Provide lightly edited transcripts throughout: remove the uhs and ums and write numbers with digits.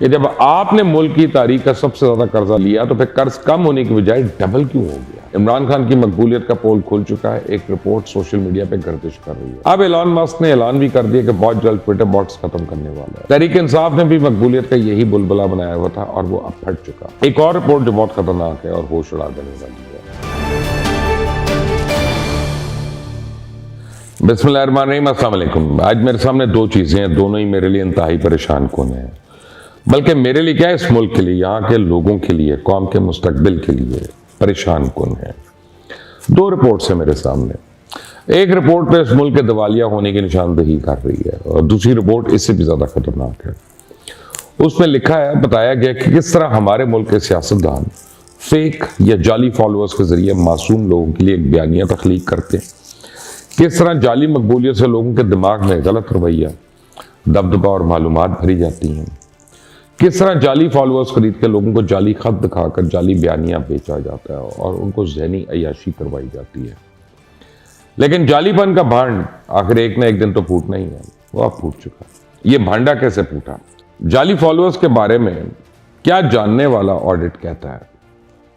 कि जब आपने मुल्क की तारीख का सबसे ज्यादा कर्जा लिया तो फिर कर्ज कम होने की बजाय डबल क्यों हो गया। इमरान खान की मकबूलियत का पोल खुल चुका है। एक रिपोर्ट सोशल मीडिया पे गर्दिश कर रही है। अब एलन मस्क ने ऐलान भी कर दिया कि बहुत जल्द ट्विटर बॉट्स खत्म करने वाला है। तहरीक इंसाफ ने भी मकबूलियत का यही बुलबुला बनाया हुआ था और वो अब फट चुका। एक और रिपोर्ट जो बहुत खतरनाक है और होश उड़ा देने वाली है। बिस्मिल्लाहिर्रहमानिर्रहीम, अस्सलाम वालेकुम। आज मेरे सामने दो चीजें हैं, दोनों ही मेरे लिए इंतहाई परेशान कुन है। बल्कि मेरे लिए क्या है, इस मुल्क के लिए, यहाँ के लोगों के लिए, कौम के मुस्तकबिल के लिए परेशान कुन है। दो रिपोर्ट्स है मेरे सामने। एक रिपोर्ट पे इस मुल्क के दिवालिया होने की निशानदेही कर रही है और दूसरी रिपोर्ट इससे भी ज्यादा खतरनाक है। उसमें लिखा है, बताया गया कि किस तरह हमारे मुल्क के सियासतदान फेक या जाली फॉलोअर्स के जरिए मासूम लोगों के लिए एक बयानिया तख्लीक करते हैं। किस तरह जाली मकबूलियत से लोगों के दिमाग में गलत रवैया, दबदबा और मालूमात भरी जाती हैं। किस तरह जाली फॉलोअर्स खरीद के लोगों को जाली खत दिखाकर जाली बयानियां बेचा जाता है और उनको ज़हनी अय्याशी करवाई जाती है। लेकिन जालीपन का भांड आखिर एक ना एक दिन तो फूटना ही है। वो अब फूट चुका। ये भांडा कैसे फूटा? जाली फॉलोअर्स के बारे में क्या जानने वाला ऑडिट कहता है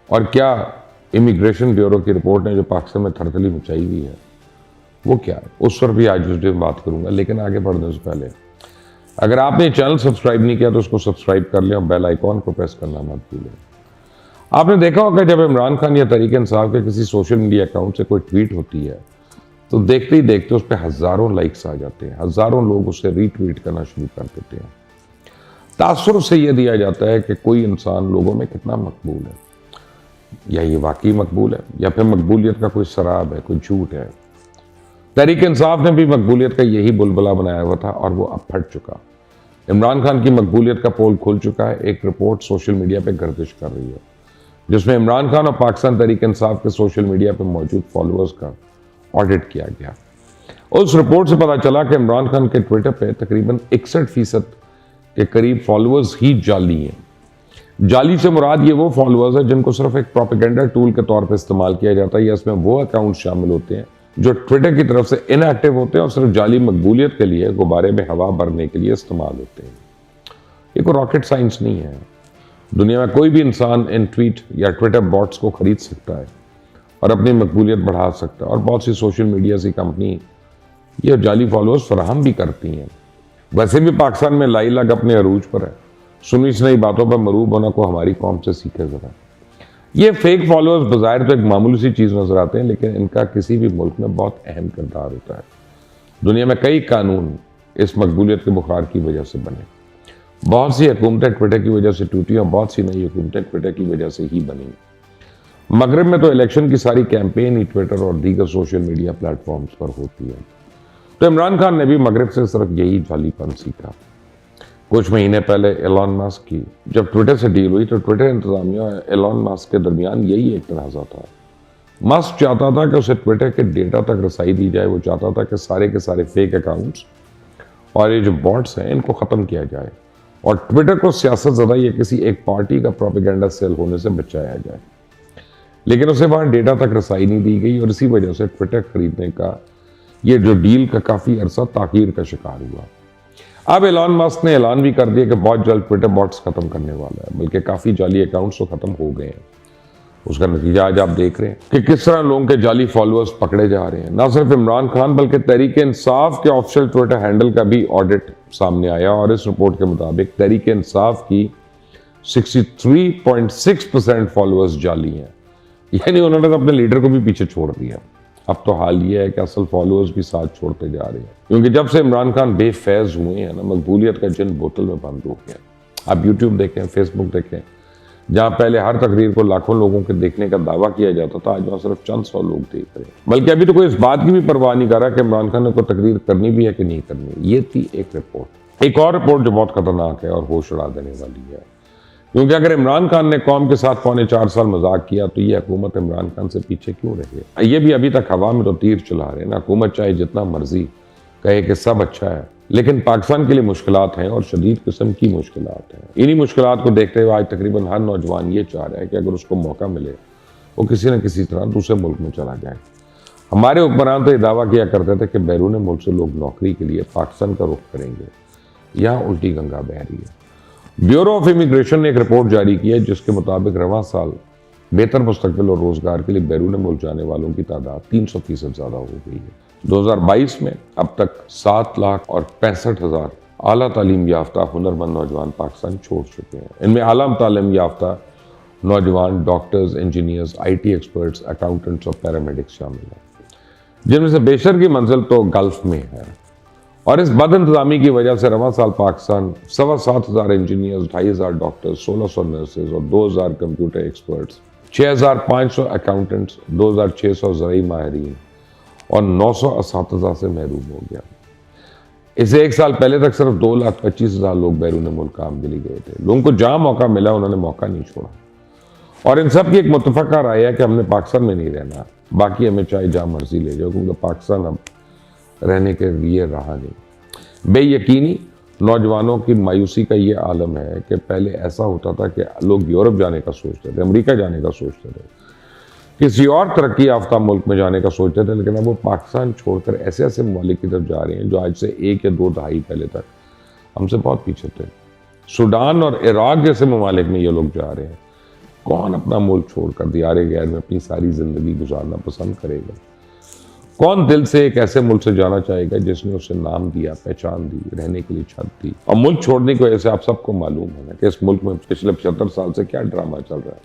और क्या इमिग्रेशन ब्यूरो की रिपोर्ट ने जो पाकिस्तान में थरथली मचाई हुई है वो क्या है, उस पर भी आज इस वीडियो में बात करूंगा। लेकिन आगे बढ़ने से पहले अगर आपने चैनल सब्सक्राइब नहीं किया तो उसको सब्सक्राइब कर लें और बेल आइकॉन को प्रेस करना मत भूलें। आपने देखा होगा जब इमरान खान या तहरीक इंसाफ के किसी सोशल मीडिया अकाउंट से कोई ट्वीट होती है तो देखते ही देखते उस पर हजारों लाइक्स आ जाते हैं, हजारों लोग उसे रीट्वीट करना शुरू कर देते हैं। तासुर से यह दिया जाता है कि कोई इंसान लोगों में कितना मकबूल है, या ये वाकई मकबूल है या फिर मकबूलियत का कोई शराब है, कोई झूठ है। तहरीक इंसाफ ने भी मकबूलियत का यही बुलबुला बनाया हुआ था और वो अब फट चुका। इमरान खान की मकबूलियत का पोल खुल चुका है। एक रिपोर्ट सोशल मीडिया पे गर्दिश कर रही है जिसमें इमरान खान और पाकिस्तान तहरीक इंसाफ के सोशल मीडिया पे मौजूद फॉलोअर्स का ऑडिट किया गया। उस रिपोर्ट से पता चला कि इमरान खान के ट्विटर पे तकरीबन 61% के करीब फॉलोअर्स ही जाली हैं। जाली से मुराद ये वो फॉलोअर्स है जिनको सिर्फ एक प्रोपेगेंडा टूल के तौर पर इस्तेमाल किया जाता है या इसमें वो अकाउंट शामिल होते हैं जो ट्विटर की तरफ से इनएक्टिव होते हैं और सिर्फ जाली मकबूलियत के लिए, गुब्बारे में हवा भरने के लिए इस्तेमाल होते हैं। ये कोई रॉकेट साइंस नहीं है। दुनिया में कोई भी इंसान इन ट्वीट या ट्विटर बॉट्स को खरीद सकता है और अपनी मकबूलियत बढ़ा सकता है और बहुत सी सोशल मीडिया सी कंपनी ये जाली फॉलोअर्स फराहम भी करती हैं। वैसे भी पाकिस्तान में लाई लग अपने अरूज पर है। सुनी सुनाई बातों पर मरूब होना को हमारी कौम से सीखे जरा। ये फेक फॉलोअर्स बाज़ाहिर तो एक मामूली सी चीज़ नजर आते हैं लेकिन इनका किसी भी मुल्क में बहुत अहम किरदार होता है। दुनिया में कई कानून इस मकबूलियत के बुखार की वजह से बने। बहुत सी हुकूमतें ट्विटर की वजह से टूटी और बहुत सी नई हुकूमतें ट्विटर की वजह से ही बनी। मगरब में तो इलेक्शन की सारी कैंपेन ही ट्विटर और दीगर सोशल मीडिया प्लेटफॉर्म्स पर होती है। तो इमरान खान ने भी मगरब से सिर्फ यही जालीपन सीखा। कुछ महीने पहले एलन मस्क की जब ट्विटर से डील हुई तो ट्विटर इंतजामिया और एलन मस्क के दरमियान यही एक तनाज़ा था। मस्क चाहता था कि उसे ट्विटर के डेटा तक रसाई दी जाए। वो चाहता था कि सारे के सारे फेक अकाउंट्स और ये जो बॉट्स हैं इनको ख़त्म किया जाए और ट्विटर को सियासत ज़दा या किसी एक पार्टी का प्रोपेगेंडा सेल होने से बचाया जाए। लेकिन उसे वहाँ डेटा तक रसाई नहीं दी गई और इसी वजह से ट्विटर खरीदने का ये जो डील का काफ़ी अरसा ताख़ीर का शिकार हुआ। अब एलन मस्क ने ऐलान भी कर दिया कि बहुत जल्द ट्विटर बॉट्स खत्म करने वाला है, बल्कि काफी जाली अकाउंट्स तो खत्म हो गए हैं। उसका नतीजा आज आप देख रहे हैं कि किस तरह लोगों के जाली फॉलोअर्स पकड़े जा रहे हैं। ना सिर्फ इमरान खान बल्कि तहरीक इंसाफ के ऑफिशियल ट्विटर हैंडल का भी ऑडिट सामने आया और इस रिपोर्ट के मुताबिक तहरीक इंसाफ की 63.6% फॉलोअर्स जाली हैं। यानी उन्होंने तो अपने लीडर को भी पीछे छोड़ दिया। अब तो हाल ये है कि असल फॉलोअर्स भी साथ छोड़ते जा रहे हैं क्योंकि जब से इमरान खान बेफैज हुए हैं ना, मकबूलियत का जिन बोतल में बंद हो गया। आप यूट्यूब देखें, फेसबुक देखें, जहां पहले हर तकरीर को लाखों लोगों के देखने का दावा किया जाता था, आज वहां सिर्फ चंद सौ लोग देख रहे हैं। बल्कि अभी तो कोई इस बात की भी परवाह नहीं कर रहा कि इमरान खान ने कोई तकरीर करनी भी है कि नहीं करनी। ये थी एक रिपोर्ट। एक और रिपोर्ट जो बहुत खतरनाक है और होश उड़ा देने वाली है, क्योंकि अगर इमरान खान ने कौम के साथ 4.25 साल मजाक किया तो ये हुकूमत इमरान खान से पीछे क्यों रही? ये भी अभी तक हवा में तो तीर चला रहे हैं ना। हुकूमत चाहे जितना मर्जी कहे कि सब अच्छा है, लेकिन पाकिस्तान के लिए मुश्किलात हैं और शदीद किस्म की मुश्किलात हैं। इन्हीं मुश्किलात को देखते हुए आज तकरीबन हर नौजवान ये चाह रहा है कि अगर उसको मौका मिले वो किसी न किसी तरह दूसरे मुल्क में चला जाए। हमारे हुक्मरान तो ये दावा किया करते थे कि बैरून मुल्क से लोग नौकरी के लिए पाकिस्तान का रुख करेंगे। यहाँ उल्टी गंगा बह रही है। ब्यूरो ऑफ इमिग्रेशन ने एक रिपोर्ट जारी की है जिसके मुताबिक रवां साल बेहतर मुस्तकबिल और रोजगार के लिए बैरून मुल्क जाने वालों की तादाद 300% ज्यादा हो गई है। 2022 में अब तक 7,65,000 आला तालीम याफ्ता हुनरमंद नौजवान पाकिस्तान छोड़ चुके हैं। इनमें आला तालीम याफ्ता नौजवान doctors, engineers, IT experts, accountants और पैरामेडिक्स शामिल हैं, जिनमें से बेशर की मंजिल तो गल्फ में है। और इस बद इंतजामी की वजह से रवां साल पाकिस्तान 7,500 इंजीनियर्स, 2,500 डॉक्टर्स, 1,600 नर्सेज और 2,000 कंप्यूटर एक्सपर्ट्स, 6,500 अकाउंटेंट्स, 2,600 ज़राई माहिरीन और 900 असातिज़ा से महरूम हो गया। इससे एक साल पहले तक सिर्फ 2,25,000 लोग बैरून मुल्क काम के लिए गए थे। लोगों को जहाँ मौका मिला उन्होंने मौका नहीं छोड़ा। और इन सब की एक मुतफ़क़ा राय है कि हमने पाकिस्तान में नहीं रहना, बाकी हमें चाहे जहाँ मर्जी ले जाओ, क्योंकि पाकिस्तान अब रहने के लिए रहा नहीं। बेयकीनी नौजवानों की मायूसी का ये आलम है कि पहले ऐसा होता था कि लोग यूरोप जाने का सोचते थे, अमेरिका जाने का सोचते थे, किसी और तरक्की याफ्ता मुल्क में जाने का सोचते थे, लेकिन अब वो पाकिस्तान छोड़कर ऐसे ऐसे ममालिक की तरफ जा रहे हैं जो आज से 1 या 2 दहाई पहले तक हमसे बहुत पीछे थे। सूडान और इराक जैसे ममालिक में ये लोग जा रहे हैं। कौन अपना मुल्क छोड़कर दियारे गैर में अपनी सारी ज़िंदगी गुजारना पसंद करेगा? कौन दिल से एक ऐसे मुल्क से जाना चाहेगा जिसने उसे नाम दिया, पहचान दी, रहने के लिए छत दी? और मुल्क छोड़ने की वजह से आप सबको मालूम है ना कि इस मुल्क में पिछले 75 साल से क्या ड्रामा चल रहा है।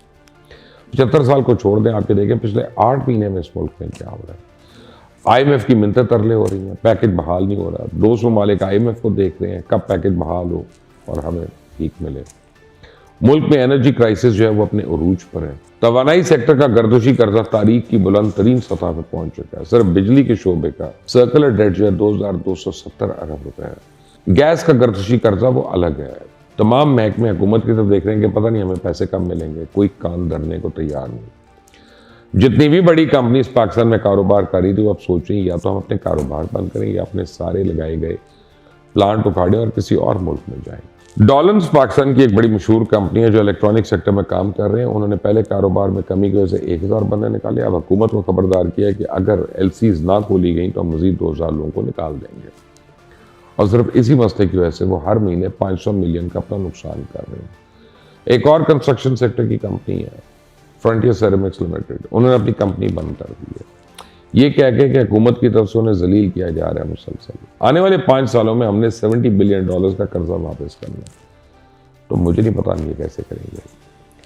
75 साल को छोड़ दें, आपके देखें पिछले 8 महीने में इस मुल्क में क्या हो रहा है। IMF की मिन्नतें तरले हो रही हैं, पैकेज बहाल नहीं हो रहा। 200 ममालिक IMF को देख रहे हैं कब पैकेज बहाल हो और हमें ठीक मिले। मुल्क में एनर्जी क्राइसिस जो है वो अपने उरूज पर है। तवानाई सेक्टर का गर्दोशी कर्जा तारीख की बुलंद तरीन सतह पर पहुंच चुका है। सिर्फ बिजली के शोबे का सर्कुलर डेट जो है 2,270 अरब रुपए है। गैस का गर्दोशी कर्जा वो अलग है। तमाम महकमे हुकूमत की तरफ देख रहे हैं कि पता नहीं हमें पैसे कब मिलेंगे, कोई कान धरने को तैयार नहीं। जितनी भी बड़ी कंपनीज पाकिस्तान में कारोबार कर रही थी वो अब सोच रही या तो हम अपने कारोबार बंद करें या अपने सारे लगाए गए प्लांट उखाड़ें और किसी और मुल्क में जाएं। डॉलन्स पाकिस्तान की एक बड़ी मशहूर कंपनी है जो इलेक्ट्रॉनिक सेक्टर में काम कर रहे हैं। उन्होंने पहले कारोबार में कमी की वजह से 1,000 बंदे निकाले। अब हुकूमत को खबरदार किया कि अगर LCs ना खोली गई तो मजीद 2,000 लोगों को निकाल देंगे। और सिर्फ इसी मसले की वजह से वो हर महीने 500 मिलियन का अपना नुकसान कर रहे हैं। एक और कंस्ट्रक्शन सेक्टर की कंपनी है फ्रंटियर सेरेमिक्स लिमिटेड, उन्होंने अपनी कंपनी बंद कर दी है। ये कह के कि हुकूमत की तरफ से उन्हें जलील किया जा रहा है मुसलसल। आने वाले 5 सालों में हमने $70 बिलियन का कर्जा वापस करना है। तो मुझे नहीं पता हम ये कैसे करेंगे।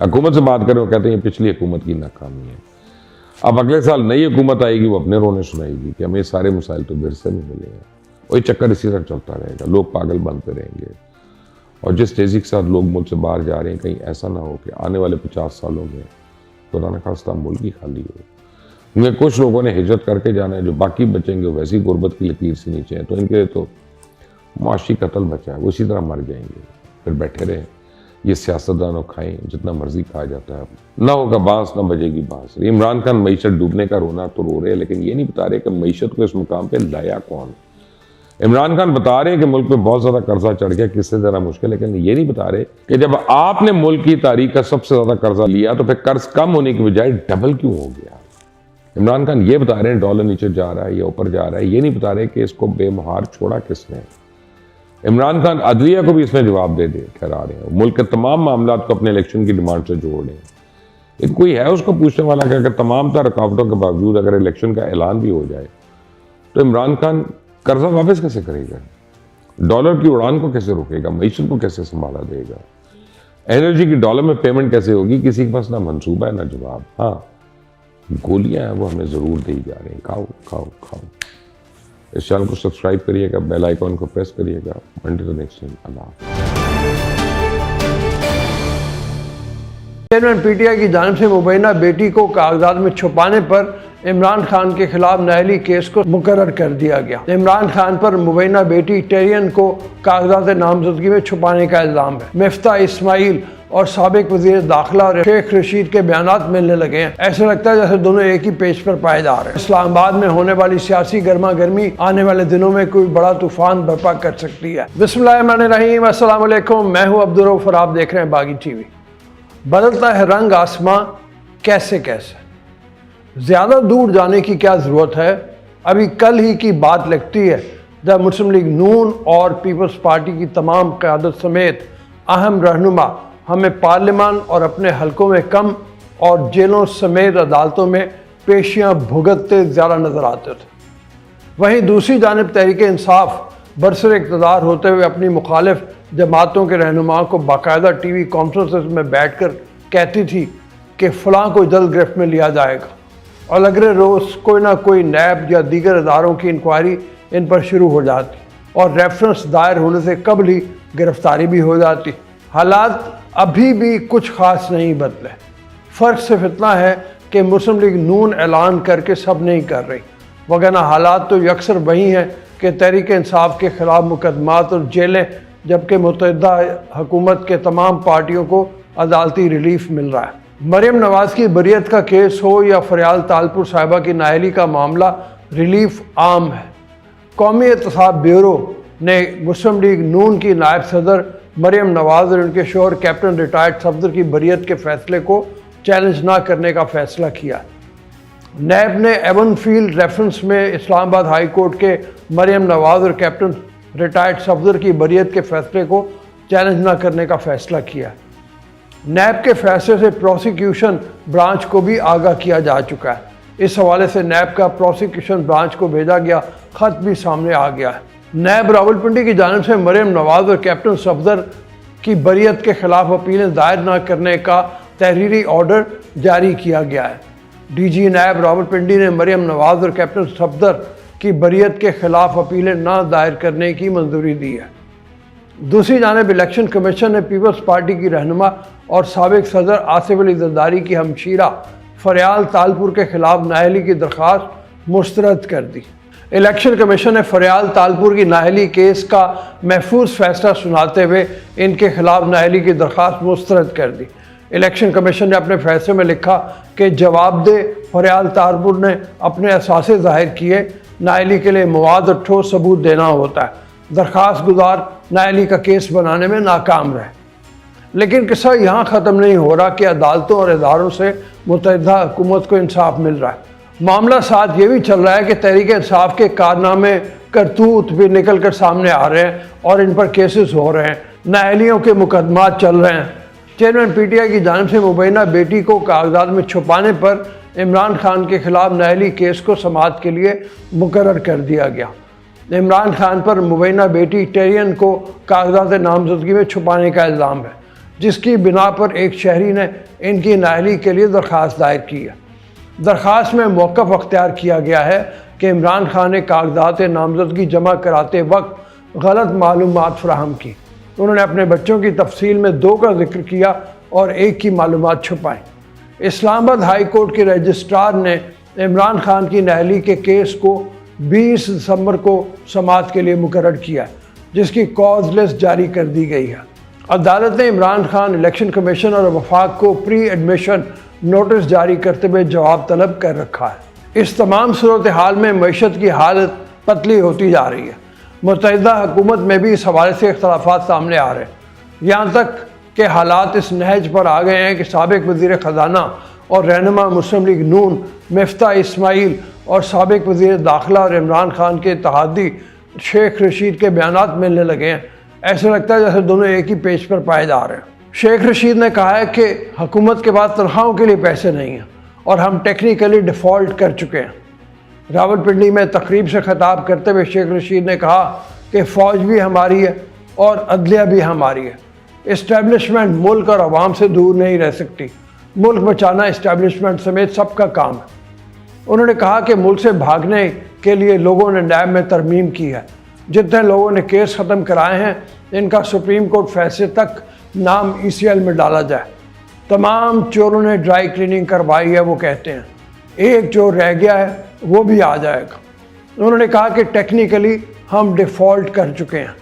हुकूमत से बात करें वो कहते हैं ये पिछली हुकूमत की नाकामी है। अब अगले साल नई हुकूमत आएगी, वो अपने रोने सुनाएगी कि हमें सारे मसाइल तो विरसे में मिले हैं। वही चक्कर इसी तरह चलता रहेगा, लोग पागल बनते रहेंगे। और जिस तेज़ी के साथ लोग मुल्क से बाहर जा रहे हैं, कहीं ऐसा ना हो कि आने वाले 50 सालों में खुदा न खास्ता मुल्क ही खाली हो। क्योंकि कुछ लोगों ने हिजरत करके जाना है, जो बाकी बचेंगे वैसी गुर्बत की लकीर से नीचे हैं, तो इनके लिए तो मुआशी कत्ल बचा है, वो इसी तरह मर जाएंगे। फिर बैठे रहें, ये सियासतदानों खाएं जितना मर्जी खाया जाता है। ना होगा बांस ना बजेगी बांसुरी। इमरान खान मईशत डूबने का रोना तो रो रहे हैं, लेकिन ये नहीं बता रहे कि मईशत को इस मुकाम पे लाया कौन। इमरान खान बता रहे हैं कि मुल्क में बहुत ज्यादा कर्जा चढ़ गया, किससे जरा मुश्किल, लेकिन ये नहीं बता रहे कि जब आपने मुल्क की तारीख का सबसे ज्यादा कर्जा लिया तो फिर कर्ज कम होने की बजाय डबल क्यों हो गया। इमरान खान ये बता रहे हैं डॉलर नीचे जा रहा है या ऊपर जा रहा है, ये नहीं बता रहे कि इसको बेमुहार छोड़ा किसने। इमरान खान अदलिया को भी इसमें जवाब दे ठहरा रहे हैं। मुल्क के तमाम मामला को अपने इलेक्शन की डिमांड से जोड़ रहे हैं। कोई है उसको पूछने वाला कि अगर तमाम रुकावटों के बावजूद अगर इलेक्शन का ऐलान भी हो जाए तो इमरान खान कर्जा वापस कैसे करेगा, डॉलर की उड़ान को कैसे रोकेगा, मईशत को कैसे संभाला देगा, एनर्जी की डॉलर में पेमेंट कैसे होगी, किसी के पास ना मंसूबा है ना जवाब। हाँ, गोलियां हैं वो हमें जरूर दी जा रही हैं, खाओ खाओ खाओ। इस चैनल को सब्सक्राइब करिएगा, बेल आइकॉन को प्रेस करिएगा। Until the next time, Allah. Chairman PTI की जानिब से मुबैना बेटी को कागजात में छुपाने पर इमरान खान के खिलाफ न्यायालयी केस को मुकर्रर कर दिया गया। इमरान खान पर मुबैना बेटी टेरियन को कागजात नामजदगी में छुपाने का इल्जाम है। मिफ्ता इस्माइल और साबिक वजीर दाखिला और शेख रशीद के बयानात मिलने लगे हैं। ऐसा लगता है जैसे दोनों एक ही पेज पर पाए जा रहे हैं। इस्लामाबाद में होने वाली सियासी गर्मा गर्मी आने वाले दिनों में कोई बड़ा तूफान बर्पा कर सकती है। बिस्मिल्लाहिर्रहमानिर्रहीम, अस्सलाम वालेकुम, मैं हूँ अब्दुल रऊफ और आप देख रहे हैं बागी TV। बदलता है रंग आसमां कैसे कैसे, ज़्यादा दूर जाने की क्या ज़रूरत है। अभी कल ही की बात लगती है जब मुस्लिम लीग नून और पीपल्स पार्टी की तमाम क़यादत समेत अहम रहनुमा हमें पार्लियामान और अपने हलकों में कम और जेलों समेत अदालतों में पेशियां भुगतते ज़्यादा नजर आते थे। वहीं दूसरी जानिब तहरीक इंसाफ बरसर इक़्तिदार होते हुए अपनी मुखालिफ जमातों के रहनुमाओं को बाकायदा टीवी कॉन्फ्रेंसेस में बैठकर कहती थी कि फ़लाँ को जल्द गिरफ्त में लिया जाएगा और अगले रोज़ कोई ना कोई नैब या दीगर इदारों की इंक्वायरी इन पर शुरू हो जाती और रेफरेंस दायर होने से कबल ही गिरफ्तारी भी हो जाती। हालात अभी भी कुछ ख़ास नहीं बदले। फ़र्क सिर्फ इतना है कि मुस्लिम लीग नून ऐलान करके सब नहीं कर रही, वगरना हालात तो अक्सर वही हैं कि तहरीक इंसाफ के ख़िलाफ़ मुकदमात और जेलें, जबकि मुत्तहिदा हुकूमत के तमाम पार्टियों को अदालती रिलीफ मिल रहा है। मरियम नवाज़ की बरियत का केस हो या फरियाल तालपुर साहिबा की नाअहली का मामला, रिलीफ आम है। कौमी एहतसाब ब्यूरो ने मुस्लिम लीग नून की नायब सदर मरियम नवाज़ और उनके शोहर कैप्टन रिटायर्ड सफदर की बरियत के फैसले को चैलेंज ना करने का फैसला किया। नैब ने एवन फील्ड रेफरेंस में इस्लामाबाद हाई कोर्ट के मरियम नवाज़ और कैप्टन रिटायर्ड सफदर की बरियत के फैसले को चैलेंज ना करने का फैसला किया। नैब के फैसले से प्रोसिक्यूशन ब्रांच को भी आगाह किया जा चुका है। इस हवाले से नैब का प्रोसिक्यूशन ब्रांच को भेजा गया खत भी सामने आ गया है। नैब रावलपिंडी की जानिब से मरियम नवाज़ और कैप्टन सफदर की बरियत के खिलाफ अपीलें दायर न करने का तहरीरी ऑर्डर जारी किया गया है। डीजी नैब रावलपिंडी ने मरियम नवाज़ और कैप्टन सफदर की बरियत के खिलाफ अपीलें न दायर करने की मंजूरी दी है। दूसरी जानिब इलेक्शन कमीशन ने पीपल्स पार्टी की रहनुमा और साबिक सदर आसिफ अली जरदारी की हमशीरा फरियाल तालपुर के खिलाफ नाअहली की दरख्वास्त मुस्तरद कर दी। इलेक्शन कमीशन ने फरियाल तालपुर की नाअहली केस का महफूज फैसला सुनाते हुए इनके खिलाफ नाअहली की दरख्वास्त मुस्तरद कर दी। इलेक्शन कमीशन ने अपने फैसले में लिखा कि जवाबदेह फरियाल तालपुर ने अपने असासे जाहिर किए, नाअहली के लिए मवाद और ठोस सबूत देना होता है। दरख्वास्त गुजार नाअहली का केस बनाने में नाकाम रहे। लेकिन किस्सा यहाँ ख़त्म नहीं हो रहा कि अदालतों और इदारों से मुत्तहिदा हुकूमत को इंसाफ मिल रहा है। मामला साथ ये भी चल रहा है कि तहरीक इंसाफ के कारनामे करतूत भी निकल कर सामने आ रहे हैं और इन पर केसेस हो रहे हैं, नाअहलियों के मुकदमात चल रहे हैं। चेयरमैन पीटीआई की जानिब से मुबैना बेटी को कागजात में छुपाने पर इमरान खान के खिलाफ नाअहली केस को समाअत के लिए मुकर्रर कर दिया गया। इमरान खान पर मुबैना बेटी टेरियन को कागजात नामजदगी में छुपाने का इल्ज़ाम है, जिसकी बिना पर एक शहरी ने इनकी नाअहली के लिए दरख्वास्त दायर की है। दरख्वास्त में मौक़िफ़ अख्तियार किया गया है कि इमरान खान ने कागजात नामजदगी जमा कराते वक्त गलत मालूमात फराहम की। उन्होंने अपने बच्चों की तफसील में 2 का जिक्र किया और 1 की मालूमात छुपाई। इस्लामाबाद हाई कोर्ट के रजिस्ट्रार ने इमरान खान की नाअहली के केस को 20 दिसंबर को समाअत के लिए मुकर्रर किया, जिसकी कॉज लिस्ट जारी कर दी गई है। अदालत ने इमरान खान, इलेक्शन कमीशन और वफाक को प्री एडमिशन नोटिस जारी करते हुए जवाब तलब कर रखा है। इस तमाम सूरत हाल में मईशत की हालत पतली होती जा रही है। मुत्तहिदा हुकूमत में भी इस हवाले से इख्तलाफात सामने आ रहे हैं, यहाँ तक कि हालात इस नहज पर आ गए हैं कि साबिक वज़ीर ख़जाना और रहनुमा मुस्लिम लीग नून मिफ्ता इस्माइल और साबिक वज़ीर दाखिला और इमरान खान के इत्तेहादी शेख रशीद के बयानात मिलने लगे हैं। ऐसा लगता है जैसे दोनों एक ही पेज पर पाए जा रहे हैं। शेख रशीद ने कहा है कि हुकूमत के पास तनख्वाहों के लिए पैसे नहीं हैं और हम टेक्निकली डिफ़ॉल्ट कर चुके हैं। रावलपिंडी में तकरीब से खिताब करते हुए शेख रशीद ने कहा कि फ़ौज भी हमारी है और अदलिया भी हमारी है। इस्टेब्लिशमेंट मुल्क और अवाम से दूर नहीं रह सकती। मुल्क बचाना इस्टेब्लिशमेंट समेत सबका काम है। उन्होंने कहा कि मुल्क से भागने के लिए लोगों ने नैब में तरमीम की है। जितने लोगों ने केस ख़त्म कराए हैं, इनका सुप्रीम कोर्ट फैसले तक नाम ECL में डाला जाए। तमाम चोरों ने ड्राई क्लीनिंग करवाई है, वो कहते हैं। एक चोर रह गया है, वो भी आ जाएगा। उन्होंने कहा कि टेक्निकली हम डिफ़ॉल्ट कर चुके हैं,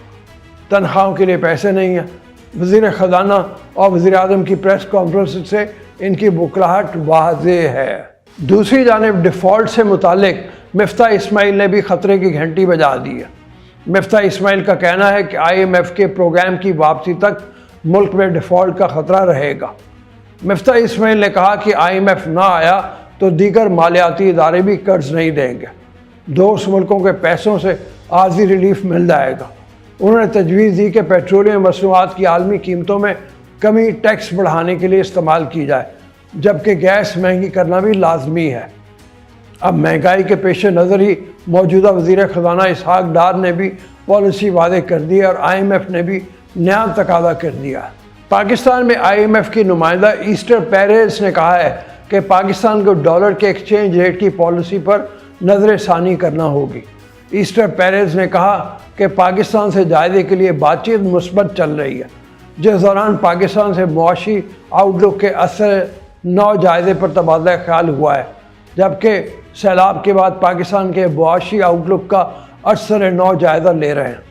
तनख्वाहों के लिए पैसे नहीं हैं। वज़ीर ख़जाना और वज़ीर आज़म की प्रेस कॉन्फ्रेंस से इनकी बुकलाहट वाज़ेह है। दूसरी जानिब डिफ़ॉल्ट से मुतालिक मिफ्ता इस्माइल ने भी ख़तरे की घंटी बजा दी है। मिफ्ता इस्माइल का कहना है कि IMF के प्रोग्राम की वापसी तक मुल्क में डिफ़ॉल्ट का ख़तरा रहेगा। मिफ्ता इस्माइल ने कहा कि IMF ना आया तो दीगर मालियाती इदारे भी कर्ज नहीं देंगे। दोस्त मुल्कों के पैसों से आर्जी रिलीफ मिल जाएगा। उन्होंने तजवीज़ दी कि पेट्रोलियम मसनूआत की आलमी कीमतों में कमी टैक्स बढ़ाने के लिए इस्तेमाल की जाए, जबकि गैस महंगी करना भी लाजमी है। अब महंगाई के पेश नज़र ही मौजूदा वज़ीर ख़जाना इसहाक डार ने भी पॉलिसी वादे कर दी है और IMF ने भी नया तकादा कर दिया। पाकिस्तान में IMF की नुमाइंदा ईस्टर पेरेस ने कहा है कि पाकिस्तान को डॉलर के एक्सचेंज रेट की पॉलिसी पर नज़र षानी करना होगी। ईस्टर पेरेस ने कहा कि पाकिस्तान से जायदे के लिए बातचीत मुस्बत चल रही है, जिस दौरान पाकिस्तान से मुआशी आउटलुक के असर 9 जायदे पर तबादला ख्याल हुआ है, जबकि सैलाब के बाद पाकिस्तान के मुआशी आउटलुक का असर 9 जायजा ले रहे हैं।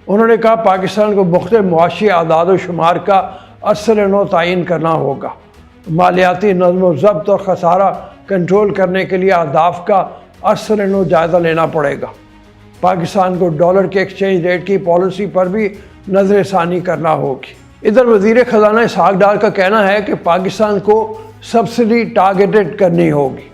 उन्होंने कहा पाकिस्तान को मुख्तलिफ मुआशी आदाद शुमार का असर 9 तयन करना होगा। मालियाती नज़्म ज़ब्त और खसारा कंट्रोल करने के लिए अहदाफ का असर 9 जायजा लेना पड़ेगा। पाकिस्तान को डॉलर के एक्सचेंज रेट की पॉलिसी पर भी नज़र षानी करना होगी। इधर वज़ीर ख़जाना इसहाक डार का कहना है कि पाकिस्तान को सब्सिडी टारगेटेड करनी होगी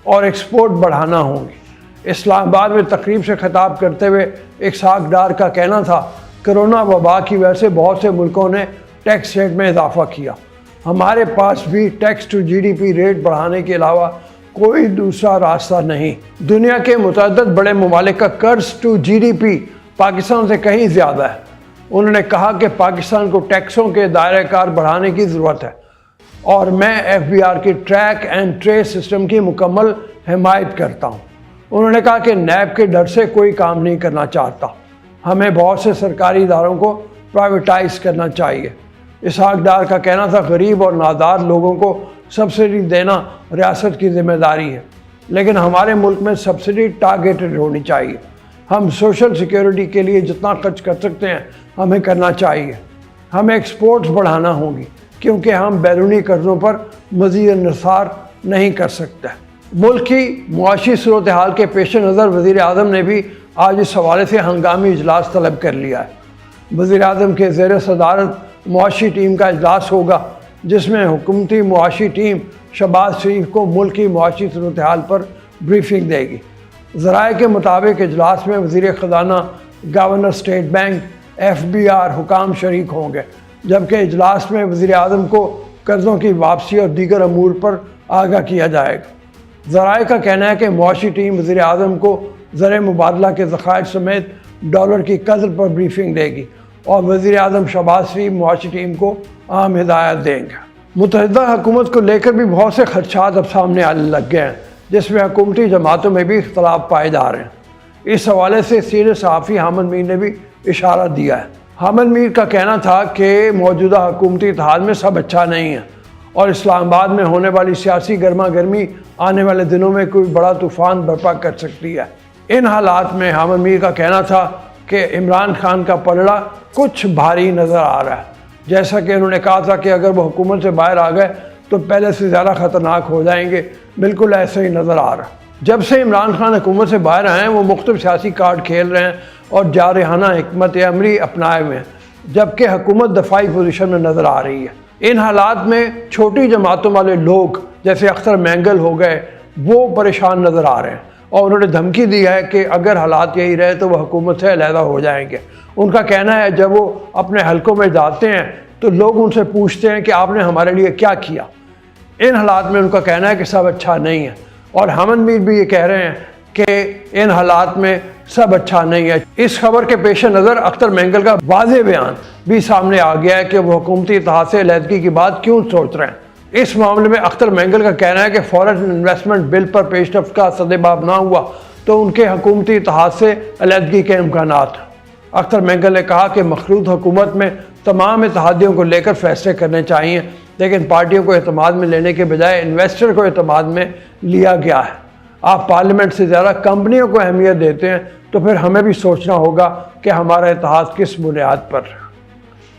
और एक्सपोर्ट बढ़ाना होगी। इस्लामाबाद में तकरीब से खिताब करते हुए इसहाक डार का कहना था, कोरोना वबा की वजह से बहुत से मुल्कों ने टैक्स रेट में इजाफा किया, हमारे पास भी टैक्स टू GDP रेट बढ़ाने के अलावा कोई दूसरा रास्ता नहीं। दुनिया के मुतअद्दिद बड़े ममालिक का कर्ज टू GDP पाकिस्तान से कहीं ज़्यादा है। उन्होंने कहा कि पाकिस्तान को टैक्सों के दायरे कार बढ़ाने की ज़रूरत है और मैं FBR के ट्रैक एंड ट्रेस सिस्टम की मुकम्मल हिमायत करता हूँ। उन्होंने कहा कि नैब के डर से कोई काम नहीं करना चाहता, हमें बहुत से सरकारी इदारों को प्राइवेटाइज करना चाहिए। इसहाक डार का कहना था गरीब और नादार लोगों को सब्सिडी देना रियासत की जिम्मेदारी है, लेकिन हमारे मुल्क में सब्सिडी टारगेटेड होनी चाहिए। हम सोशल सिक्योरिटी के लिए जितना खर्च कर सकते हैं हमें करना चाहिए। हमें एक्सपोर्ट्स बढ़ाना होगी क्योंकि हम बैरूनी कर्ज़ों पर मज़ीद इन्हिसार नहीं कर सकते। मुल्क की मुआशी सूरत हाल के पेश नज़र वज़ीर आज़म ने भी आज इस हवाले से हंगामी इजलास तलब कर लिया है। वज़ीर आज़म के ज़ेर सदारत मुआशी टीम का इजलास होगा, जिसमें हुकूमती मुआशी टीम शहबाज शरीफ को मुल्क की मुआशी सूरत हाल पर ब्रीफिंग देगी। ज़राए के मुताबिक इजलास में वज़ीर ख़जाना, गवर्नर स्टेट बैंक, FBR हुकाम शरीक होंगे, जबकि इजलास में वज़ीर आज़म को कर्ज़ों की वापसी और दीगर अमूर पर आगाह किया जाएगा। ज़राए का कहना है कि मुआशी टीम वज़ीर आज़म को ज़र मुबादला के ज़खायर समेत डॉलर की कदर पर ब्रीफिंग देगी और वज़ीर आज़म शहबाज शरीफ मुआशी टीम को अहम हिदायत देंगे। मुत्तहिदा हुकूमत को लेकर भी बहुत से खदशात अब सामने आने लग गए हैं, जिसमें हुकूमती जमातों में भी इख्तलाफ पाए जा रहे हैं। इस हवाले से सीनियर सहाफ़ी हामिद मीर ने भी इशारा दिया है। हामिद मीर का कहना था कि मौजूदा हुकूमती इत्तेहाद में सब अच्छा नहीं है और इस्लामाबाद में होने वाली सियासी गर्मा गर्मी आने वाले दिनों में कोई बड़ा तूफ़ान बर्पा कर सकती है। इन हालात में हामिद मीर का कहना था कि इमरान खान का पलड़ा कुछ भारी नज़र आ रहा है। जैसा कि उन्होंने कहा था कि अगर वो हुकूमत से बाहर आ गए तो पहले से ज़्यादा ख़तरनाक हो जाएंगे, बिल्कुल ऐसे ही नज़र आ रहा है। जब से इमरान खान हुकूमत से बाहर आए हैं वो मुख्तलिफ सियासी कार्ड खेल रहे हैं और जारहाना हिकमत अमली अपनाए हुए हैं, जबकि हुकूमत दफाई पोजीशन में नज़र आ रही है। इन हालात में छोटी जमातों वाले लोग जैसे अख्तर मैंगल हो गए वो परेशान नज़र आ रहे हैं और उन्होंने धमकी दी है कि अगर हालात यही रहे तो वह हुकूमत से अलहदा हो जाएंगे। उनका कहना है जब वो अपने हलकों में जाते हैं तो लोग उनसे पूछते हैं कि आपने हमारे लिए क्या किया। इन हालात में उनका कहना है कि सब अच्छा नहीं है और हामिद मीर भी ये कह रहे हैं कि इन हालात में सब अच्छा नहीं है। इस खबर के पेश नज़र अख्तर मैंगल का वाज़ेह बयान भी सामने आ गया है कि वह हुकूमती इत्तेहाद से अलहदगी की बात क्यों सोच रहे हैं। इस मामले में अख्तर मैंगल का कहना है कि फॉरेन इन्वेस्टमेंट बिल पर पेशरफ्त का सदेबाब ना हुआ तो उनके हुकूमती इत्तेहाद से अलहदगी के इम्कानात। अख्तर मैंगल ने कहा कि मखलूत हुकूमत में तमाम इत्तेहादियों को लेकर फैसले करने चाहिए, लेकिन पार्टियों को एतमाद में लेने के बजाय इन्वेस्टर को एतमाद में लिया गया है। आप पार्लियामेंट से ज़्यादा कंपनियों को अहमियत देते हैं तो फिर हमें भी सोचना होगा कि हमारा इत्तेहाद किस बुनियाद पर।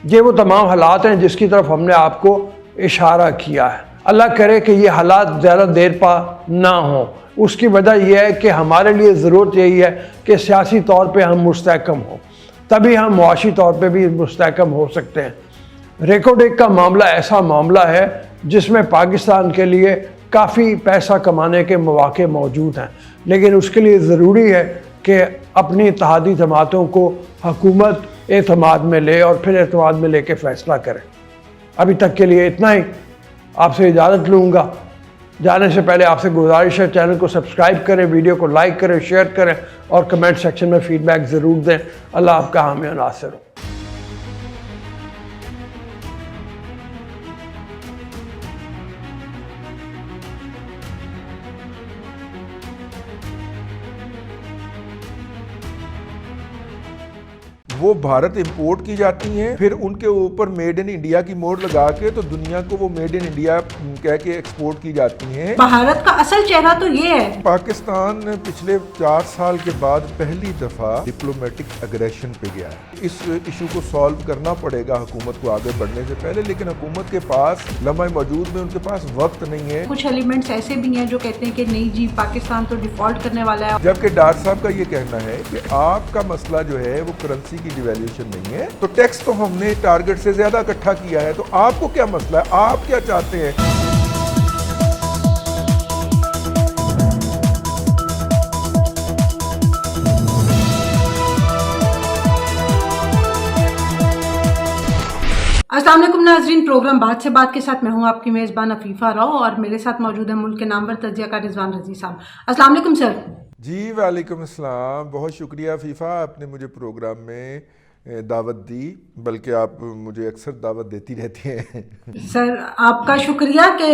ये वो तमाम हालात हैं जिसकी तरफ हमने आपको इशारा किया है। अल्लाह करे कि ये हालात ज़्यादा देर पा ना हो। उसकी वजह यह है कि हमारे लिए ज़रूरत यही है कि सियासी तौर पर हम मुस्तहकम हों, तभी हम मुआशी तौर पर भी मुस्तहकम हो सकते हैं। रेकोडेक का मामला ऐसा मामला है जिसमें पाकिस्तान के लिए काफ़ी पैसा कमाने के मौके मौजूद हैं, लेकिन उसके लिए ज़रूरी है कि अपनी इत्तेहादी जमातों को हुकूमत एतमाद में ले और फिर एतमाद में लेके फैसला करे। अभी तक के लिए इतना ही, आपसे इजाज़त लूँगा। जाने से पहले आपसे गुजारिश है, चैनल को सब्सक्राइब करें, वीडियो को लाइक करें, शेयर करें और कमेंट सेक्शन में फ़ीडबैक ज़रूर दें। अल्लाह आपका हामी और नासिर हो। वो भारत इंपोर्ट की जाती हैं, फिर उनके ऊपर मेड इन इंडिया की मोहर लगा के तो दुनिया को वो मेड इन इंडिया कह के एक्सपोर्ट की जाती हैं। भारत का असल चेहरा तो ये है। पाकिस्तान पिछले 4 साल के बाद पहली दफा डिप्लोमेटिक अग्रेशन पे गया है। इस इशू को सॉल्व करना पड़ेगा हुकूमत को आगे बढ़ने से पहले, लेकिन हुकूमत के पास लम्हा मौजूद में उनके पास वक्त नहीं है। कुछ एलिमेंट्स ऐसे भी हैं जो कहते हैं कि नहीं जी पाकिस्तान तो डिफॉल्ट करने वाला है, जबकि डार साहब का ये कहना है कि आपका मसला जो है वो करेंसी की डिवैल्यूएशन नहीं है, तो टैक्स तो हमने टारगेट से ज्यादा इकट्ठा किया है, तो आपको क्या मसला है, आप क्या चाहते हैं। अस्सलाम वालेकुम नाज़रीन, प्रोग्राम बात से बात के साथ मैं हूं आपकी मेज़बान अफीफ़ा राव और मेरे साथ मौजूद है मुल्क के नामवर तजियाकार रिजवान रज़ी साहब। अस्सलाम वालेकुम सर। जी वालेकुम अस्सलाम, बहुत शुक्रिया फीफा, आपने मुझे प्रोग्राम में दावत दी, बल्कि आप मुझे अक्सर दावत देती रहती हैं। सर आपका शुक्रिया कि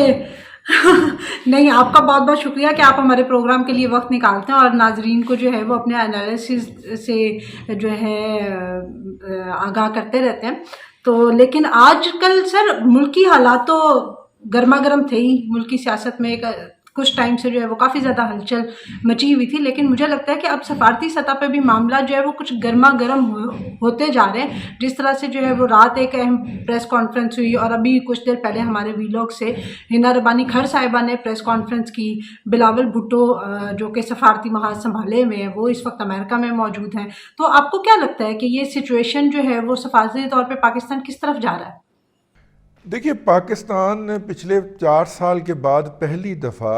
नहीं, आपका बहुत बहुत शुक्रिया कि आप हमारे प्रोग्राम के लिए वक्त निकालते हैं और नाजरीन को जो है वो अपने एनालिसिस से जो है आगाह करते रहते हैं। तो लेकिन आजकल सर मुल्की हालात तो गर्मा गर्म थे ही, मुल्की सियासत में एक कुछ टाइम से जो है वो काफ़ी ज़्यादा हलचल मची हुई थी, लेकिन मुझे लगता है कि अब सफारती सतह पे भी मामला जो है वो कुछ गर्मा गर्म होते जा रहे हैं। जिस तरह से जो है वो रात एक अहम प्रेस कॉन्फ्रेंस हुई और अभी कुछ देर पहले हमारे वीलॉग से हिना रबानी खर साहिबा ने प्रेस कॉन्फ्रेंस की। बिलावल भुट्टो जो कि सफारती महाज संभाले हुए हैं वो इस वक्त अमेरिका में मौजूद हैं। तो आपको क्या लगता है कि ये सिचुएशन जो है वो सफारती तौर पर पाकिस्तान किस तरफ जा रहा है? देखिए, पाकिस्तान पिछले 4 साल के बाद पहली दफ़ा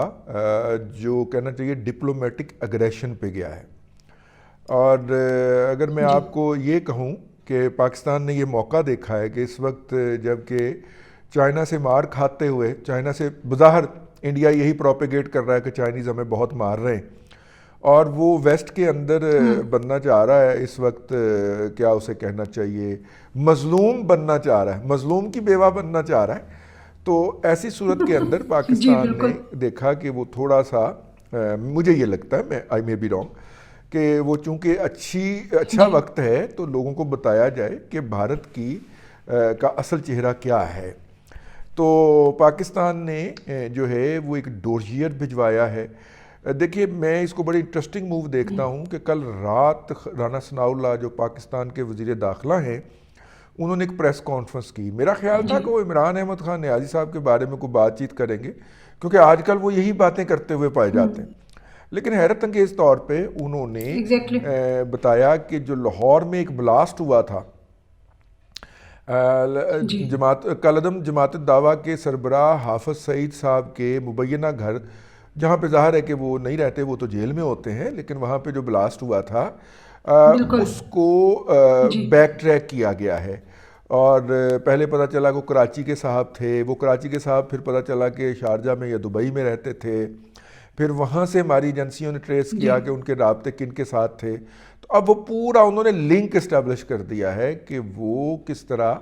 जो कहना चाहिए डिप्लोमेटिक अग्रेशन पे गया है। और अगर मैं आपको ये कहूँ कि पाकिस्तान ने ये मौका देखा है कि इस वक्त जबकि चाइना से मार खाते हुए, चाइना से बज़ाहिर इंडिया यही प्रोपेगेट कर रहा है कि चाइनीज़ हमें बहुत मार रहे हैं और वो वेस्ट के अंदर बनना चाह रहा है इस वक्त, क्या उसे कहना चाहिए, मजलूम बनना चाह रहा है, मजलूम की बेवा बनना चाह रहा है। तो ऐसी सूरत के अंदर पाकिस्तान ने देखा कि वो थोड़ा सा मुझे ये लगता है, मैं आई मे बी रॉन्ग, कि वो चूँकि अच्छा वक्त है तो लोगों को बताया जाए कि भारत की का असल चेहरा क्या है। तो पाकिस्तान ने जो है वो एक डोजियर भिजवाया है। देखिए, मैं इसको बड़ी इंटरेस्टिंग मूव देखता हूँ कि कल रात राना सनाउल्लाह जो पाकिस्तान के वज़ीर दाखिला हैं, उन्होंने एक प्रेस कॉन्फ्रेंस की। मेरा ख्याल था कि वो इमरान अहमद खान नियाज़ी साहब के बारे में कोई बातचीत करेंगे, क्योंकि आजकल वो यही बातें करते हुए पाए जाते हैं। लेकिन हैरत अंगेज़ तौर पे उन्होंने बताया कि जो लाहौर में एक ब्लास्ट हुआ था, कलदम जमात दावा के सरबराह हाफिज सईद साहब के मुबैना घर, जहाँ पे ज़ाहिर है कि वो नहीं रहते, वो तो जेल में होते हैं, लेकिन वहाँ पे जो ब्लास्ट हुआ था उसको बैक ट्रैक किया गया है। और पहले पता चला वो कराची के साहब थे, वो कराची के साहब फिर पता चला कि शारजा में या दुबई में रहते थे। फिर वहाँ से हमारी एजेंसियों ने ट्रेस किया कि उनके राब्ते किन के साथ थे। तो अब वो पूरा उन्होंने लिंक इस्टेब्लिश कर दिया है कि वो किस तरह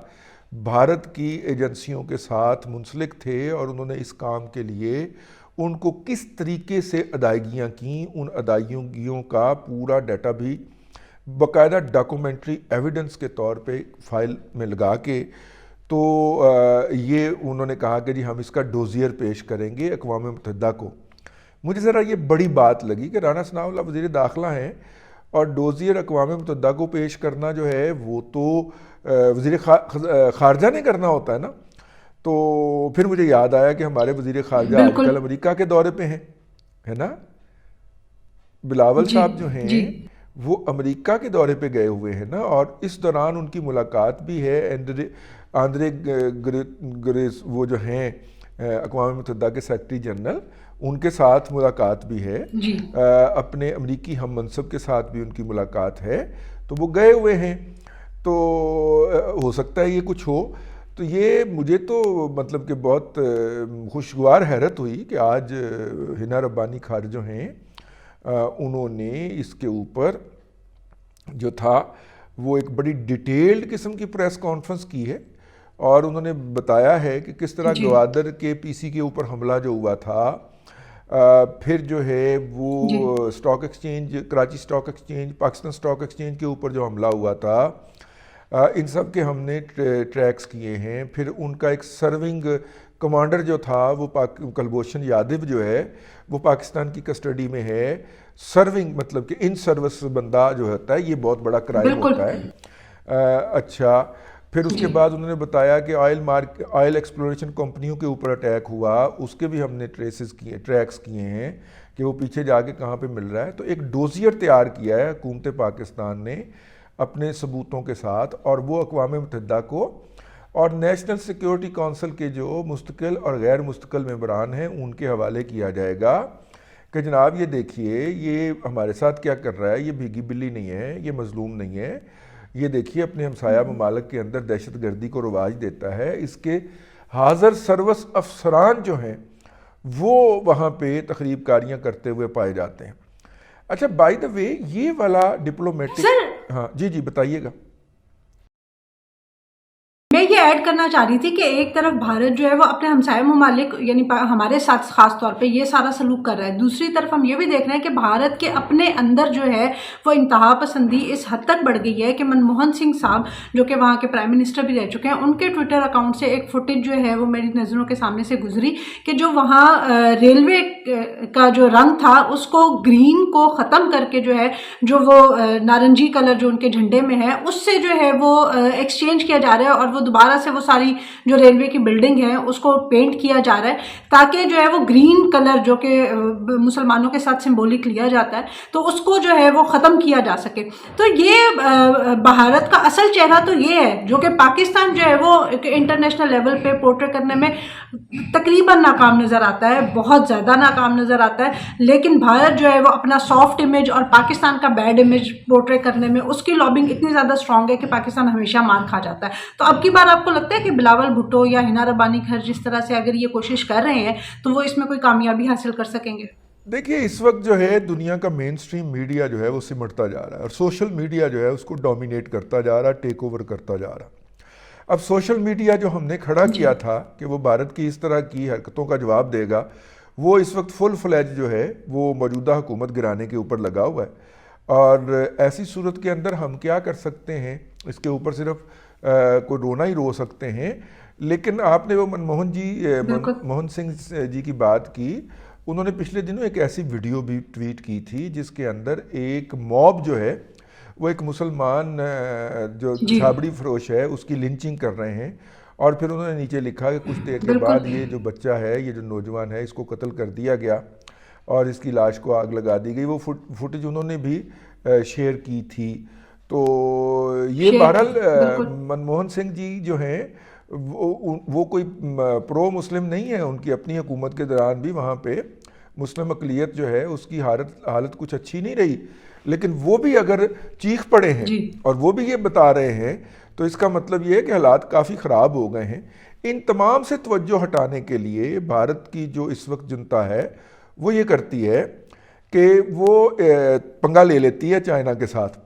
भारत की एजेंसियों के साथ मुंसलिक थे और उन्होंने इस काम के लिए उनको किस तरीके से अदायगियाँ की, उन अदायगियों का पूरा डाटा भी बाकायदा डॉक्यूमेंट्री एविडेंस के तौर पे फाइल में लगा के, तो ये उन्होंने कहा कि जी हम इसका डोजियर पेश करेंगे अक़वाम मुत्तहिदा को। मुझे ज़रा ये बड़ी बात लगी कि राना सनाउल्लाह वज़ीर दाखिला हैं और डोजियर अक़वाम मुत्तहिदा को पेश करना जो है वो तो वज़ीर ख़ारजा ने करना होता है ना। तो फिर मुझे याद आया कि हमारे वज़ीर ख़ारजा आजकल अमेरिका के दौरे पे हैं, है ना, बिलावल साहब जो हैं वो अमेरिका के दौरे पे गए हुए हैं ना। और इस दौरान उनकी मुलाकात भी है आंद्रे ग्रेस वो जो हैं अक़वाम मुत्तहिदा के सेक्रेटरी जनरल, उनके साथ मुलाकात भी है जी। अपने अमरीकी हम मनसब के साथ भी उनकी मुलाकात है, तो वो गए हुए हैं। तो हो सकता है ये कुछ हो। तो ये मुझे तो मतलब कि बहुत खुशगवार हैरत हुई कि आज हिना रब्बानी खार जो हैं उन्होंने इसके ऊपर जो था वो एक बड़ी डिटेल्ड किस्म की प्रेस कॉन्फ्रेंस की है और उन्होंने बताया है कि किस तरह गवादर के पीसी के ऊपर हमला जो हुआ था, फिर जो है वो stock exchange, Karachi stock exchange, Pakistan stock exchange के ऊपर जो हमला हुआ था, इन सब के हमने ट्रैक्स किए हैं। फिर उनका एक सर्विंग कमांडर जो था वो कुलभूषण यादव जो है वो पाकिस्तान की कस्टडी में है। सर्विंग मतलब कि इन सर्विस बंदा जो होता है, ये बहुत बड़ा क्राइम होता है। अच्छा, फिर उसके बाद उन्होंने बताया कि ऑयल एक्सप्लोरेशन कंपनियों के ऊपर अटैक हुआ, उसके भी हमने ट्रैक्स किए हैं कि वो पीछे जाके कहाँ पे मिल रहा है। तो एक डोजियर तैयार किया है हुकूमत पाकिस्तान ने अपने सबूतों के साथ, और वो अक़वाम मुत्तहिदा को और नेशनल सिक्योरिटी काउंसिल के जो मुस्तकिल और गैर मुस्तकिल मेंबरान हैं उनके हवाले किया जाएगा कि जनाब ये देखिए ये हमारे साथ क्या कर रहा है, ये भीगी बिल्ली नहीं है, ये मजलूम नहीं है, ये देखिए अपने हमसाया ममालिक के अंदर दहशत गर्दी को रवाज देता है। इसके हाज़र सर्वस अफसरान जो हैं वो वहाँ पे तकरीबकारियाँ करते हुए पाए जाते हैं। अच्छा, बाय द वे ये वाला डिप्लोमेटिक, हाँ जी जी बताइएगा। मैं ये ऐड करना चाह रही थी कि एक तरफ भारत जो है वो अपने हमसाया ममालिक यानी हमारे साथ खास तौर पे ये सारा सलूक कर रहा है, दूसरी तरफ हम ये भी देख रहे हैं कि भारत के अपने अंदर जो है वो इंतहा पसंदी इस हद तक बढ़ गई है कि मनमोहन सिंह साहब जो कि वहाँ के प्राइम मिनिस्टर भी रह चुके हैं, उनके ट्विटर अकाउंट से एक फुटेज जो है वो मेरी नज़रों के सामने से गुजरी कि जो वहाँ रेलवे का जो रंग था उसको ग्रीन को ख़त्म करके जो है जो वो नारंगी कलर जो उनके झंडे में है उससे जो है वो एक्सचेंज किया जा रहा है और दोबारा से वो सारी जो रेलवे की बिल्डिंग है उसको पेंट किया जा रहा है ताकि जो है वो ग्रीन कलर जो कि मुसलमानों के साथ सिंबॉलिक लिया जाता है तो उसको जो है वो ख़त्म किया जा सके। तो ये भारत का असल चेहरा तो ये है जो कि पाकिस्तान जो है वो इंटरनेशनल लेवल पे पोर्ट्रे करने में तकरीबन नाकाम नज़र आता है, बहुत ज़्यादा नाकाम नज़र आता है। लेकिन भारत जो है वो अपना सॉफ्ट इमेज और पाकिस्तान का बैड इमेज पोर्ट्रे करने में उसकी लॉबिंग इतनी ज़्यादा स्ट्रॉन्ग है कि पाकिस्तान हमेशा मार खा जाता है। तो अब की बार आपको लगता है कि बिलावल भुट्टो या हिना रब्बानी खान जिस तरह से अगर ये कोशिश कर रहे हैं तो वो इसमें कोई कामयाबी हासिल कर सकेंगे? देखिए, इस वक्त जो है दुनिया का मेन स्ट्रीम मीडिया जो है वो सिमटता जा रहा है और सोशल मीडिया जो है उसको डोमिनेट करता जा रहा है, टेक ओवर करता जा रहा है। अब सोशल मीडिया जो हमने खड़ा किया था कि वो भारत की इस तरह की हरकतों का जवाब देगा, वो इस वक्त फुल फ्लैज जो है वो मौजूदा हुकूमत गिराने के ऊपर लगा हुआ है। और ऐसी सूरत के अंदर हम क्या कर सकते हैं, इसके ऊपर सिर्फ कोई रोना ही रो सकते हैं। लेकिन आपने वो मनमोहन सिंह जी की बात की, उन्होंने पिछले दिनों एक ऐसी वीडियो भी ट्वीट की थी जिसके अंदर एक मॉब जो है वो एक मुसलमान जो छाबड़ी फरोश है उसकी लिंचिंग कर रहे हैं। और फिर उन्होंने नीचे लिखा कि कुछ देर के बाद ये जो बच्चा है, ये जो नौजवान है, इसको कत्ल कर दिया गया और इसकी लाश को आग लगा दी गई। वो फुटेज उन्होंने भी शेयर की थी। तो ये बहरहाल मनमोहन सिंह जी जो हैं वो कोई प्रो मुस्लिम नहीं है, उनकी अपनी हुकूमत के दौरान भी वहाँ पे मुस्लिम अक़लियत जो है उसकी हालत कुछ अच्छी नहीं रही। लेकिन वो भी अगर चीख पड़े हैं और वो भी ये बता रहे हैं तो इसका मतलब ये है कि हालात काफ़ी ख़राब हो गए हैं। इन तमाम से तवज्जो हटाने के लिए भारत की जो इस वक्त जनता है वो ये करती है कि वो पंगा ले लेती है चाइना के साथ,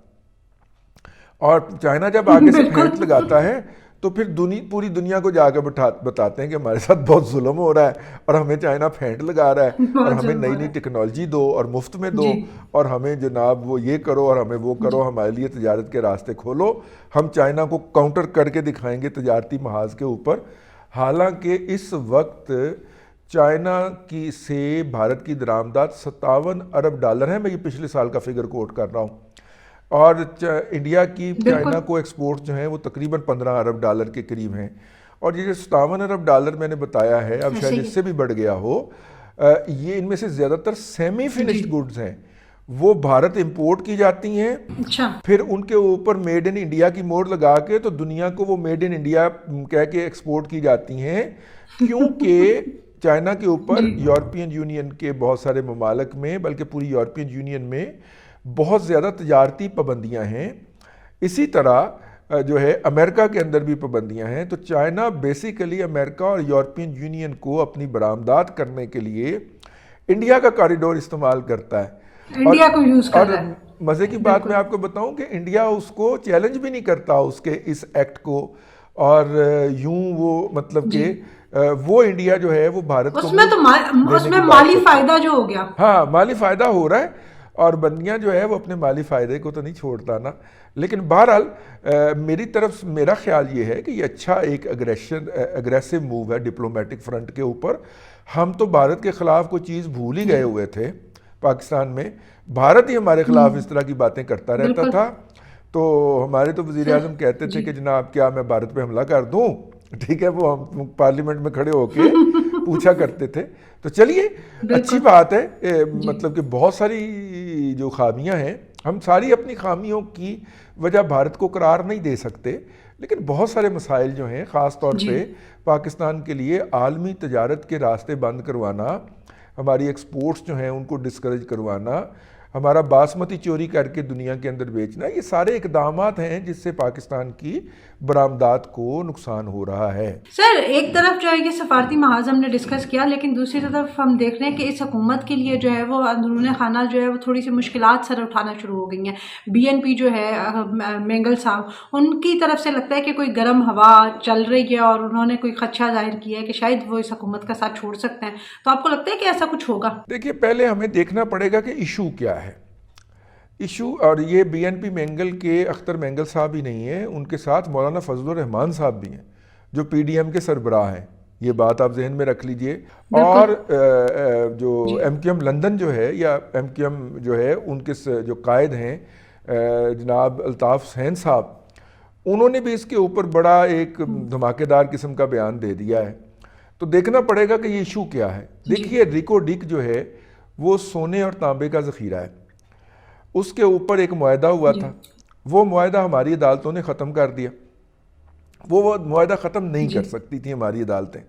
और चाइना जब आगे से फेंट लगाता है तो फिर पूरी दुनिया को जाकर बताते हैं कि हमारे साथ बहुत जुल्म हो रहा है और हमें चाइना फेंट लगा रहा है और हमें नई नई टेक्नोलॉजी दो और मुफ्त में दो और हमें जनाब वो ये करो और हमें वो करो, हमारे लिए तजारत के रास्ते खोलो, हम चाइना को काउंटर करके दिखाएंगे तजारती महाज के ऊपर। हालांकि इस वक्त चाइना की से भारत की दरामदात $57 अरब है। मैं ये पिछले साल का फिगर कोट कर रहा हूँ। और इंडिया की चाइना को एक्सपोर्ट जो है वो तकरीबन $15 अरब के करीब हैं। और ये जो $57 अरब मैंने बताया है, अब शायद इससे भी बढ़ गया हो, ये इनमें से ज़्यादातर सेमी फिनिश्ड गुड्स हैं, वो भारत इंपोर्ट की जाती हैं। अच्छा। फिर उनके ऊपर मेड इन इंडिया की मोड़ लगा के तो दुनिया को वो मेड इन इंडिया कह के एक्सपोर्ट की जाती हैं, क्योंकि चाइना के ऊपर यूरोपियन यूनियन के बहुत सारे ममालिक में, बल्कि पूरी यूरोपियन यूनियन में बहुत ज़्यादा तजारती पाबंदियाँ हैं। इसी तरह जो है अमेरिका के अंदर भी पाबंदियाँ हैं। तो चाइना बेसिकली अमेरिका और यूरोपियन यूनियन को अपनी बरामदात करने के लिए इंडिया का कॉरिडोर इस्तेमाल करता है, इंडिया को यूज़ कर रहा है। मज़े की बात मैं आपको बताऊं कि इंडिया उसको चैलेंज भी नहीं करता उसके इस एक्ट को, और यूं वो मतलब कि वो इंडिया जो है वो भारत को उसमें तो उसमें माली फायदा जो हो गया, हाँ माली फायदा हो रहा है, और बंदियां जो है वो अपने माली फायदे को तो नहीं छोड़ता ना। लेकिन बहरहाल मेरी तरफ मेरा ख्याल ये है कि ये अच्छा एक अग्रेसिव मूव है डिप्लोमेटिक फ्रंट के ऊपर। हम तो भारत के खिलाफ कोई चीज़ भूल ही गए हुए थे पाकिस्तान में, भारत ही हमारे खिलाफ इस तरह की बातें करता रहता था। तो हमारे तो वज़ीर आज़म कहते थे कि जनाब क्या मैं भारत पे हमला कर दूं, ठीक है, वो हम पार्लियामेंट में खड़े होके पूछा करते थे। तो चलिए अच्छी बात है, मतलब कि बहुत सारी जो खामियां हैं, हम सारी अपनी खामियों की वजह भारत को करार नहीं दे सकते, लेकिन बहुत सारे मसाइल जो हैं ख़ास तौर पे पाकिस्तान के लिए आलमी तजारत के रास्ते बंद करवाना, हमारी एक्सपोर्ट्स जो हैं उनको डिस्करेज करवाना, हमारा बासमती चोरी करके दुनिया के अंदर बेचना, ये सारे इकदामात हैं जिससे पाकिस्तान की बरामदात को नुकसान हो रहा है। सर एक तरफ जो है कि सफारती महाज हमने डिस्कस किया, लेकिन दूसरी तरफ हम देख रहे हैं कि इस हुकूमत के लिए जो है वो अंदरूनी खाना जो है वो थोड़ी सी मुश्किलात सर उठाना शुरू हो गई हैं। BNP जो है मेंगल साहब, उनकी तरफ से लगता है कि कोई गर्म हवा चल रही है और उन्होंने कोई खदशा जाहिर किया है कि शायद वो इस हुकूमत का साथ छोड़ सकते हैं। तो आपको लगता है कि ऐसा कुछ होगा? देखिए पहले हमें देखना पड़ेगा कि इशू क्या है। इशू, और ये BNP मेंगल के अख्तर मेंगल साहब ही नहीं है, उनके साथ मौलाना फजलुर रहमान साहब भी हैं जो PDM के सरबराह हैं, ये बात आप जहन में रख लीजिए। और जो MQM लंदन जो है या MQM जो है उनके जो कायद हैं जनाब अल्ताफ़ हुसैन साहब, उन्होंने भी इसके ऊपर बड़ा एक धमाकेदार किस्म का बयान दे दिया है। तो देखना पड़ेगा कि ये इशू क्या है। देखिए रिको डिक जो है वो सोने और तांबे का ज़ख़ीरा है, उसके ऊपर एक मुआहदा हुआ था, वो मुआहदा हमारी अदालतों ने ख़त्म कर दिया। वो मुआहदा ख़त्म नहीं कर सकती थी हमारी अदालतें,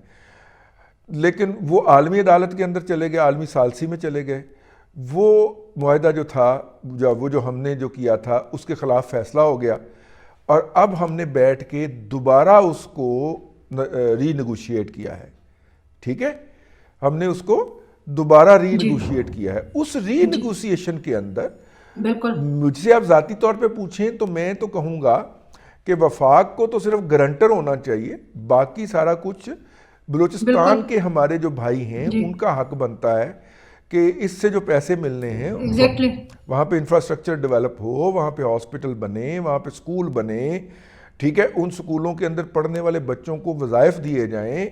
लेकिन वो आलमी अदालत के अंदर चले गए, आलमी सालसी में चले गए। वो मुआहदा जो था, वो जो हमने जो किया था उसके ख़िलाफ़ फ़ैसला हो गया, और अब हमने बैठ के दोबारा उसको रीनेगोशिएट किया है। ठीक है, हमने उसको दोबारा रीनेगोशिएट किया है। उस रीनेगोशिएशन के अंदर बिल्कुल मुझसे आप ज़ाती तौर पे पूछें तो मैं तो कहूँगा कि वफाक को तो सिर्फ गारंटर होना चाहिए, बाकी सारा कुछ बलूचिस्तान के हमारे जो भाई हैं उनका हक बनता है कि इससे जो पैसे मिलने हैं वहाँ पे इंफ्रास्ट्रक्चर डेवलप हो, वहाँ पे हॉस्पिटल बने, वहाँ पे स्कूल बने, ठीक है, उन स्कूलों के अंदर पढ़ने वाले बच्चों को वज़ाइफ दिए जाएं।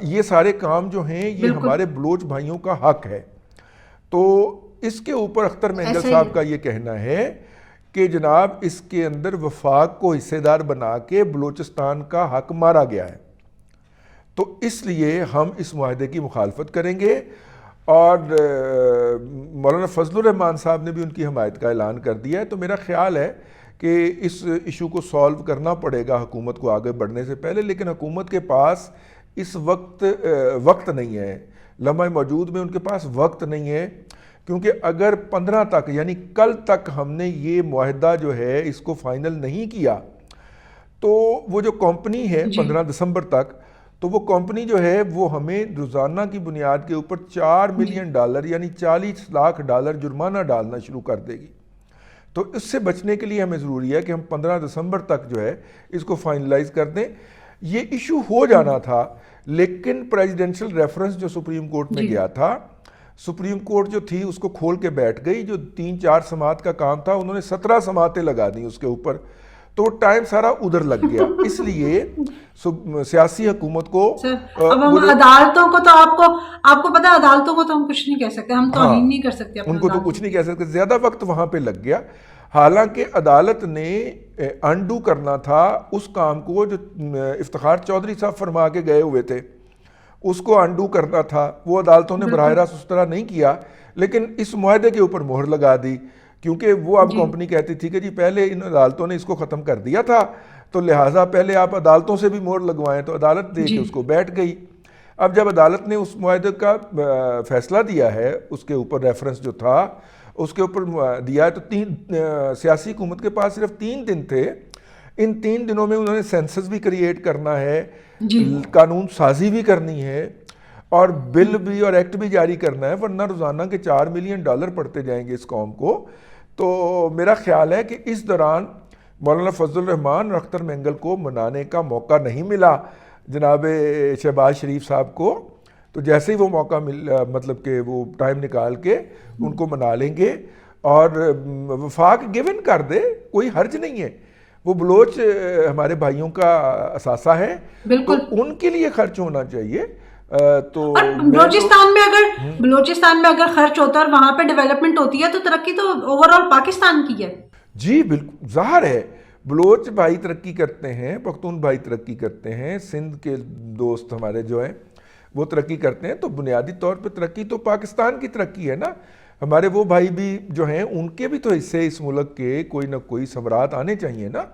ये सारे काम जो हैं ये हमारे बलोच भाइयों का हक है। तो इसके ऊपर अख्तर मेंगल साहब का ये कहना है कि जनाब इसके अंदर वफाक को हिस्सेदार बना के बलूचिस्तान का हक मारा गया है, तो इसलिए हम इस मुआहदे की मुखालफत करेंगे। और मौलाना फजलुर रहमान साहब ने भी उनकी हमायत का ऐलान कर दिया है। तो मेरा ख्याल है कि इस इशू को सॉल्व करना पड़ेगा हुकूमत को आगे बढ़ने से पहले, लेकिन हुकूमत के पास इस वक्त नहीं है, लम्हा मौजूद में उनके पास वक्त नहीं है, क्योंकि अगर 15 तक यानी कल तक हमने ये मुआहदा जो है इसको फाइनल नहीं किया तो वो जो कंपनी है 15 दिसंबर तक, तो वो कंपनी जो है वो हमें रोज़ाना की बुनियाद के ऊपर $4 मिलियन यानी $40 लाख जुर्माना डालना शुरू कर देगी। तो इससे बचने के लिए हमें ज़रूरी है कि हम 15 दिसंबर तक जो है इसको फाइनलाइज कर दें। ये इशू हो जाना था, लेकिन प्रेसिडेंशियल रेफरेंस जो सुप्रीम कोर्ट में गया था, सुप्रीम कोर्ट जो थी उसको खोल के बैठ गई। जो 3-4 समात का काम था उन्होंने 17 समातें लगा दी उसके ऊपर, तो टाइम सारा उधर लग गया। इसलिए सियासी हुकूमत को अब हम अदालतों को तो आपको पता है अदालतों को तो हम कुछ नहीं कह सकते, हम तो नहीं कर सकते, उनको तो कुछ नहीं कह सकते, ज्यादा वक्त वहां पे लग गया। हालांकि अदालत ने अनडू करना था उस काम को जो इफ्तिखार चौधरी साहब फरमा के गए हुए थे, उसको अनडू करना था। वो अदालतों ने बराह रास्त उस तरह नहीं किया, लेकिन इस मुआहदे के ऊपर मोहर लगा दी, क्योंकि वो अब कंपनी कहती थी कि जी पहले इन अदालतों ने इसको ख़त्म कर दिया था, तो लिहाजा पहले आप अदालतों से भी मोहर लगवाएं। तो अदालत दे के उसको बैठ गई। अब जब अदालत ने उस मुआहदे का फैसला दिया है, उसके ऊपर रेफरेंस जो था उसके ऊपर दिया है, तो सियासी हुकूमत के पास सिर्फ 3 दिन थे। इन 3 दिनों में उन्होंने सेंसस भी क्रिएट करना है, कानून साजी भी करनी है और बिल भी और एक्ट भी जारी करना है, वरना रोज़ाना के $4 मिलियन पड़ते जाएंगे इस कौम को। तो मेरा ख्याल है कि इस दौरान मौलाना फजल रहमान और अख्तर मेंगल को मनाने का मौका नहीं मिला जनाब शहबाज शरीफ साहब को। तो जैसे ही वो मौका मतलब कि वो टाइम निकाल के उनको मना लेंगे और वफाक गिवन कर दे, कोई हर्ज नहीं है। वो बलोच हमारे भाइयों का असासा है, तो उनके लिए खर्च होना चाहिए। तो बलोचिस्तान में अगर खर्च होता है और वहां पे डेवलपमेंट होती है तो तरक्की तो ओवरऑल पाकिस्तान की है। जी बिल्कुल, ज़ाहिर है बलोच भाई तरक्की करते हैं, पख्तून भाई तरक्की करते हैं, सिंध के दोस्त हमारे जो हैं वो तरक्की करते हैं, तो बुनियादी तौर पे तरक्की तो पाकिस्तान की तरक्की है ना। हमारे वो भाई भी जो हैं उनके भी तो हिस्से इस मुल्क के कोई ना कोई समरात आने चाहिए ना,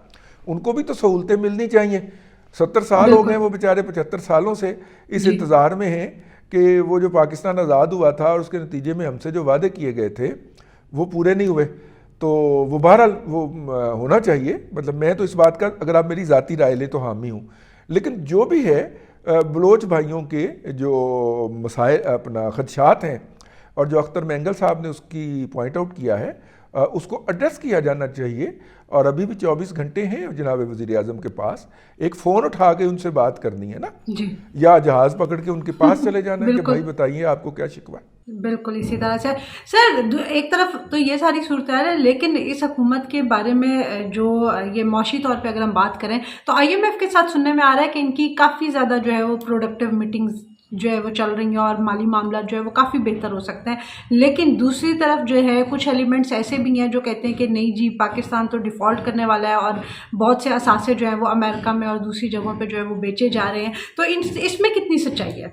उनको भी तो सहूलतें मिलनी चाहिए। 70 साल हो गए वो बेचारे, 75 सालों से इस इंतज़ार में हैं कि वो जो पाकिस्तान आज़ाद हुआ था और उसके नतीजे में हमसे जो वादे किए गए थे वो पूरे नहीं हुए। तो वो बहरहाल वो होना चाहिए। मतलब मैं तो इस बात का, अगर आप मेरी ज़ाती राय ले तो हामी हूँ, लेकिन जो भी है बलोच भाइयों के जो मसाइल अपना खदशात हैं और जो अख्तर मेंगल साहब ने उसकी पॉइंट आउट किया है उसको एड्रेस किया जाना चाहिए। और अभी भी 24 घंटे हैं जनाब वज़ीर आज़म के पास, एक फ़ोन उठा के उनसे बात करनी है ना जी, या जहाज़ पकड़ के उनके पास चले जाना है कि भाई बताइए आपको क्या शिकवा है। बिल्कुल इसी तरह से सर, एक तरफ तो ये सारी सूरत है, लेकिन इस हुकूमत के बारे में जो ये मौशी तौर पे अगर हम बात करें तो IMF के साथ सुनने में आ रहा है कि इनकी काफ़ी ज़्यादा जो है वो प्रोडक्टिव मीटिंग्स जो है वो चल रही हैं और माली मामला जो है वो काफ़ी बेहतर हो सकते हैं। लेकिन दूसरी तरफ जो है कुछ एलिमेंट्स ऐसे भी हैं जो कहते हैं कि नहीं जी, पाकिस्तान तो डिफ़ॉल्ट करने वाला है और बहुत से असासे जो हैं वो अमेरिका में और दूसरी जगहों पे जो है वो बेचे जा रहे हैं। तो इसमें कितनी सच्चाई है?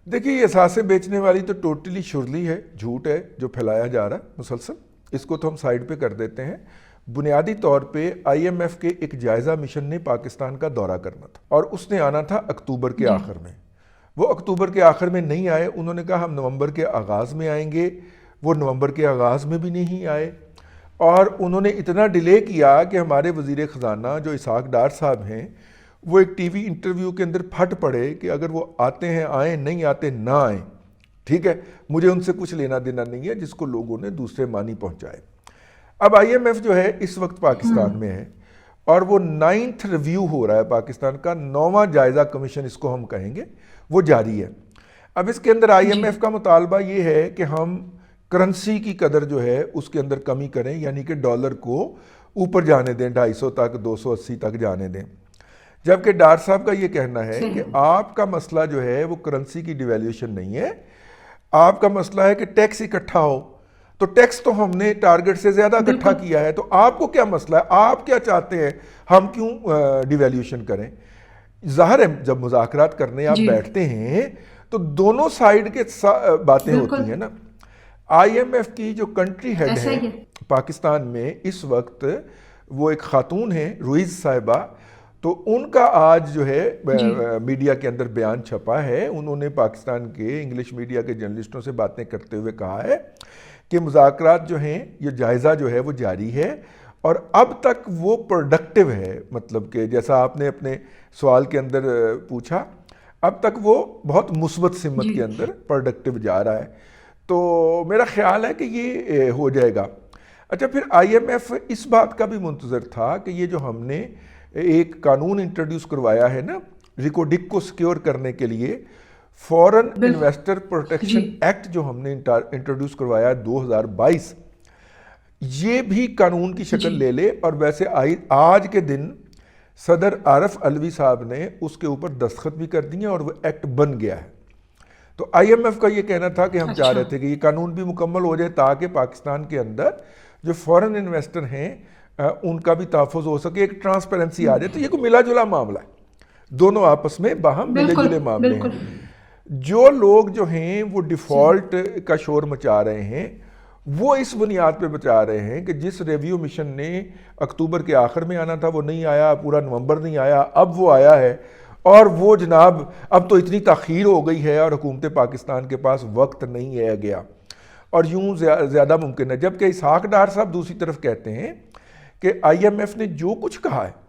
देखिए, ये असासे बेचने वाली तो टोटली शुरली है, झूठ है जो फैलाया जा रहा है मुसलसल। इसको तो हम साइड पे कर देते हैं। बुनियादी तौर पे IMF के एक जायज़ा मिशन ने पाकिस्तान का दौरा करना था और उसने आना था अक्टूबर के आखिर में। वो अक्टूबर के आखिर में नहीं आए, उन्होंने कहा हम नवंबर के आगाज़ में आएंगे। वो नवंबर के आगाज़ में भी नहीं आए और उन्होंने इतना डिले किया कि हमारे वज़ीर ख़जाना जो इसहाक डार साहब हैं वो एक TV इंटरव्यू के अंदर फट पड़े कि अगर वो आते हैं आएँ, नहीं आते ना आएँ, ठीक है, मुझे उनसे कुछ लेना देना नहीं है, जिसको लोगों ने दूसरे मानी पहुँचाए। अब IMF जो है इस वक्त पाकिस्तान में है और वो 9th रिव्यू हो रहा है पाकिस्तान का, 9वां जायज़ा कमीशन इसको हम कहेंगे, वो जारी है। अब इसके अंदर IMF का मुतालबा ये है कि हम करेंसी की कदर जो है उसके अंदर कमी करें, यानी कि डॉलर को ऊपर जाने दें, 250 तक, 280 तक जाने दें। जबकि डार साहब का ये कहना है कि आपका मसला जो है वो करेंसी की डिवैल्यूएशन नहीं है, आपका मसला है कि टैक्स इकट्ठा हो। तो टैक्स तो हमने टारगेट से ज़्यादा इकट्ठा किया है, तो आपको क्या मसला है, आप क्या चाहते हैं, हम क्यों डिवैल्यूएशन करें। ज़ाहिर है जब मुज़ाकरात करने आप बैठते हैं तो दोनों साइड के बातें होती हैं ना। IMF की जो कंट्री हेड है पाकिस्तान में इस वक्त, वो एक खातून है रुइज साहिबा, तो उनका आज जो है मीडिया के अंदर बयान छपा है। उन्होंने पाकिस्तान के इंग्लिश मीडिया के जर्नलिस्टों से बातें करते हुए कहा है कि मुज़ाकरात जो हैं, ये जायज़ा जो है वो जारी है और अब तक वो प्रोडक्टिव है। मतलब कि जैसा आपने अपने सवाल के अंदर पूछा, अब तक वो बहुत मुस्बत सिमत के अंदर प्रोडक्टिव जा रहा है। तो मेरा ख्याल है कि ये हो जाएगा। अच्छा, फिर IMF इस बात का भी मुंतज़र था कि ये जो हमने एक कानून इंट्रोड्यूस करवाया है ना रिकोडिक को सिक्योर करने के लिए, फॉरेन इन्वेस्टर प्रोटेक्शन एक्ट जो हमने इंट्रोड्यूस करवाया है 2022, ये भी कानून की शक्ल ले ले। और वैसे आज के दिन सदर आरिफ अलवी साहब ने उसके ऊपर दस्तखत भी कर दिए और वो एक्ट बन गया है। तो IMF का ये कहना था कि हम चाह रहे थे कि ये कानून भी मुकम्मल हो जाए ताकि पाकिस्तान के अंदर जो फॉरेन इन्वेस्टर हैं उनका भी तहफ़्फ़ुज़ हो सके, एक ट्रांसपेरेंसी आ जाए। तो ये कोई मिला जुला मामला है, दोनों आपस में बाहम मिले जुले मामले हैं। जो लोग जो हैं वो डिफ़ॉल्ट का शोर मचा रहे हैं, वो इस बुनियाद पे बचा रहे हैं कि जिस रिव्यू मिशन ने अक्टूबर के आखिर में आना था वो नहीं आया, पूरा नवंबर नहीं आया, अब वो आया है और वो जनाब अब तो इतनी ताख़ीर हो गई है और हुकूमत पाकिस्तान के पास वक्त नहीं है गया और यूँ ज़्यादा मुमकिन है। जबकि इसहाक डार साहब दूसरी तरफ कहते हैं कि IMF ने जो कुछ कहा है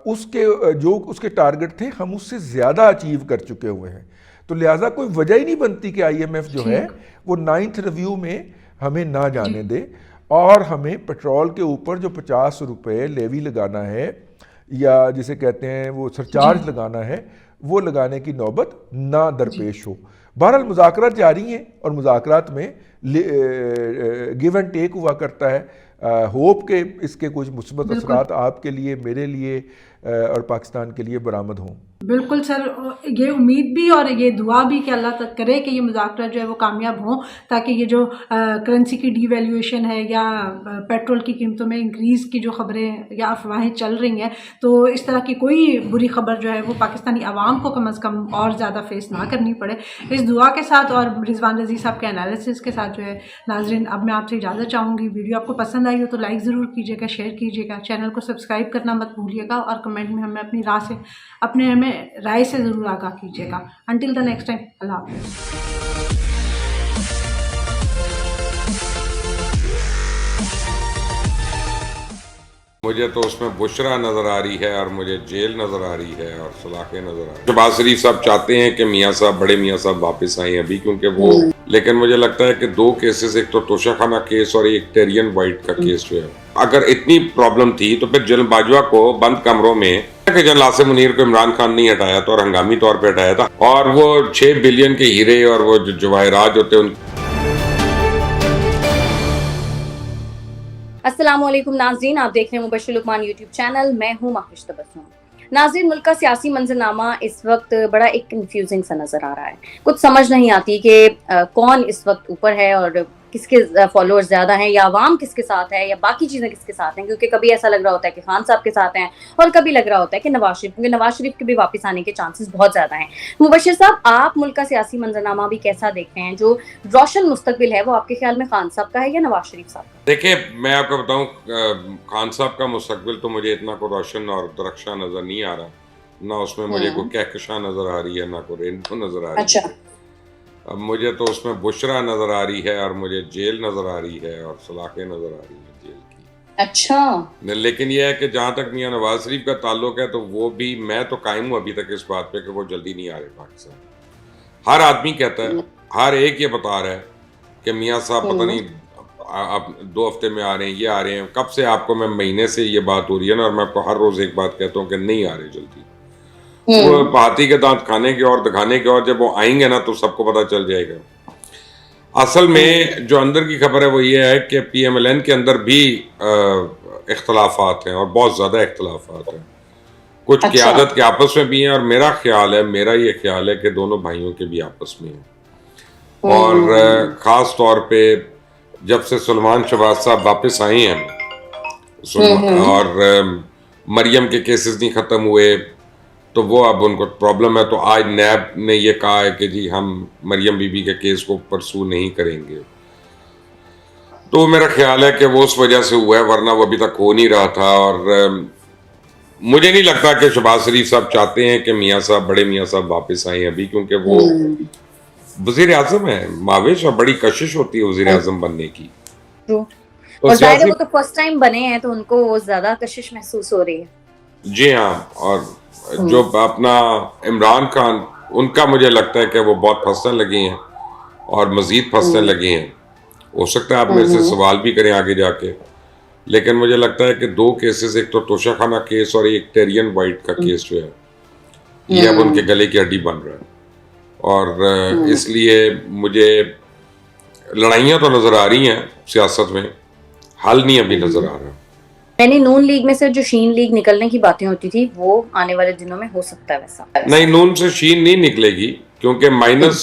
उसके टारगेट थे हम उससे ज़्यादा अचीव कर चुके हुए हैं, तो लिहाजा कोई वजह ही नहीं बनती कि IMF जो है वो 9th रिव्यू में हमें ना जाने दे और हमें पेट्रोल के ऊपर जो 50 रुपये लेवी लगाना है या जिसे कहते हैं वो सरचार्ज लगाना है वो लगाने की नौबत ना दरपेश हो। बहरहाल मुज़ाकरात जारी हैं और मुज़ाकरात में गिव एंड टेक हुआ करता है। होप के इसके कुछ मुस्बत असरात आपके लिए, मेरे लिए और पाकिस्तान के लिए बरामद हों। बिल्कुल सर, ये उम्मीद भी और ये दुआ भी कि अल्लाह तक करे कि ये मुज़ाकरा जो है वो कामयाब हों, ताकि ये जो करेंसी की डीवैल्यूएशन है या पेट्रोल की कीमतों में इंक्रीज़ की जो खबरें या अफवाहें चल रही हैं, तो इस तरह की कोई बुरी खबर जो है वो पाकिस्तानी आवाम को कम अज़ कम और ज़्यादा फेस ना करनी पड़े। इस दुआ के साथ और रिजवान रज़ी साहब के एनालिसिस के साथ जो है नाज़रीन, अब मैं आपसे इजाज़त चाहूँगी। वीडियो आपको पसंद आई हो तो लाइक ज़रूर कीजिएगा, शेयर कीजिएगा, चैनल को सब्सक्राइब करना मत भूलिएगा और कमेंट में हमें अपनी राय से ज़रूर आगाह कीजिएगा। अंटिल द नेक्स्ट टाइम, अल्लाह हाफ़िज़। मुझे तो उसमें बुशरा नजर आ रही है और मुझे जेल नजर आ रही है और सलाखें नजर आ रही है। शहबाज शरीफ साहब चाहते हैं कि मियाँ साहब, बड़े मियाँ साहब वापस आए अभी, क्योंकि वो, लेकिन मुझे लगता है कि 2 केसेस, एक तो तोशाखाना केस और एक टेरियन वाइट का केस जो है, अगर इतनी प्रॉब्लम थी तो फिर जनरल बाजवा को बंद कमरों में कि जनरल आसिम मुनीर को इमरान खान नहीं हटाया था और हंगामी तौर पर हटाया था, और वो 6 बिलियन के हीरे और वो जो जवाहरात होते हैं। अस्सलाम वालेकुम नाज़रीन, आप देख रहे हैं मुबश्शिर लुकमान यूट्यूब चैनल। मैं हूं माहिश तबस्सुम। नाज़रीन, मुल्क का सियासी मंजरनामा इस वक्त बड़ा एक कंफ्यूजिंग सा नजर आ रहा है। कुछ समझ नहीं आती कि कौन इस वक्त ऊपर है और किसके फॉलोअर्स ज्यादा हैं, या आवाम किसके साथ है, या बाकी चीजें किसके साथ हैं। क्योंकि कभी ऐसा लग रहा होता है कि खान साहब के साथ हैं और कभी लग रहा होता है कि नवाज शरीफ, क्योंकि नवाज शरीफ के भी वापस आने के चांसेस बहुत ज्यादा हैं। मुबश्शिर साहब, आप मुल्क का सियासी मंजरनामा भी कैसा देखते हैं? जो रोशन मुस्तकबिल है वो आपके ख्याल में खान साहब का है या नवाज शरीफ साहब का? देखिए, मैं आपको बताऊं, खान साहब का मुस्तकबिल तो मुझे इतना को रोशन और दरख्शां नजर नहीं आ रहा, ना उसमें मुझे कोई कहकशां नजर आ रही है, ना कोई रेनबो नजर आ रही है। अच्छा। अब मुझे तो उसमें बुशरा नजर आ रही है और मुझे जेल नजर आ रही है और सलाखें नजर आ रही है जेल की। अच्छा। लेकिन यह है कि जहां तक मियां नवाज शरीफ का ताल्लुक है, तो वो भी, मैं तो कायम हूं अभी तक इस बात पे कि वो जल्दी नहीं आ रहे पाकिस्तान। हर आदमी कहता है, हर एक ये बता रहा है कि मियाँ साहब पता नहीं आप 2 हफ्ते में आ रहे हैं, ये आ रहे हैं। कब से आपको, मैं महीने से ये बात हो रही है ना, और मैं आपको हर रोज एक बात कहता हूँ कि नहीं आ रहे जल्दी। वो हाथी के दांत खाने के और दिखाने के, और जब वो आएंगे ना तो सबको पता चल जाएगा। असल में जो अंदर की खबर है वो ये है कि PMLN के अंदर भी इख्तलाफात हैं और बहुत ज्यादा इख्तलाफात हैं। कुछ क़यादत के आपस में भी हैं और मेरा ये ख्याल है कि दोनों भाइयों के भी आपस में हैं। और ख़ास तौर पे जब से सुलेमान शहबाज साहब वापस आए हैं और मरियम के केसेस नहीं ख़त्म हुए, तो वो अब उनको प्रॉब्लम है। तो आज नैब ने ये कहा है कि जी हम मरियम बीबी के केस को परसू नहीं करेंगे। तो मेरा ख्याल है कि वो उस वजह से हुआ है, वरना वो अभी तक हो नहीं रहा था। और मुझे नहीं लगता कि शहबाज शरीफ साहब चाहते हैं कि मियाँ साहब, बड़े मियाँ साहब वापस आए अभी, क्योंकि वो वजीर आजम है। माविश और बड़ी कशिश होती है वजीर आजम बनने की। तो और जाहिर है वो तो फर्स्ट टाइम बने हैं, तो उनको ज्यादा कशिश महसूस हो रही है। जी हाँ, और जो अपना इमरान खान, उनका मुझे लगता है कि वो बहुत फंसने लगे हैं और मजीद फंसने लगे हैं। हो सकता है आप मेरे से सवाल भी करें आगे जाके, लेकिन मुझे लगता है कि 2 केसेस, एक तो तोशाखाना केस और एक टेरियन वाइट का केस जो है, ये अब उनके गले की हड्डी बन रहा है। और इसलिए मुझे लड़ाइयाँ तो नजर आ रही हैं सियासत में, हल नहीं अभी नजर आ रहा। मैंने नून लीग में से जो शीन लीग निकलने की बातें होती थी, वो आने वाले दिनों में हो सकता है वैसा? नहीं, नून से शीन नहीं निकलेगी, क्योंकि माइनस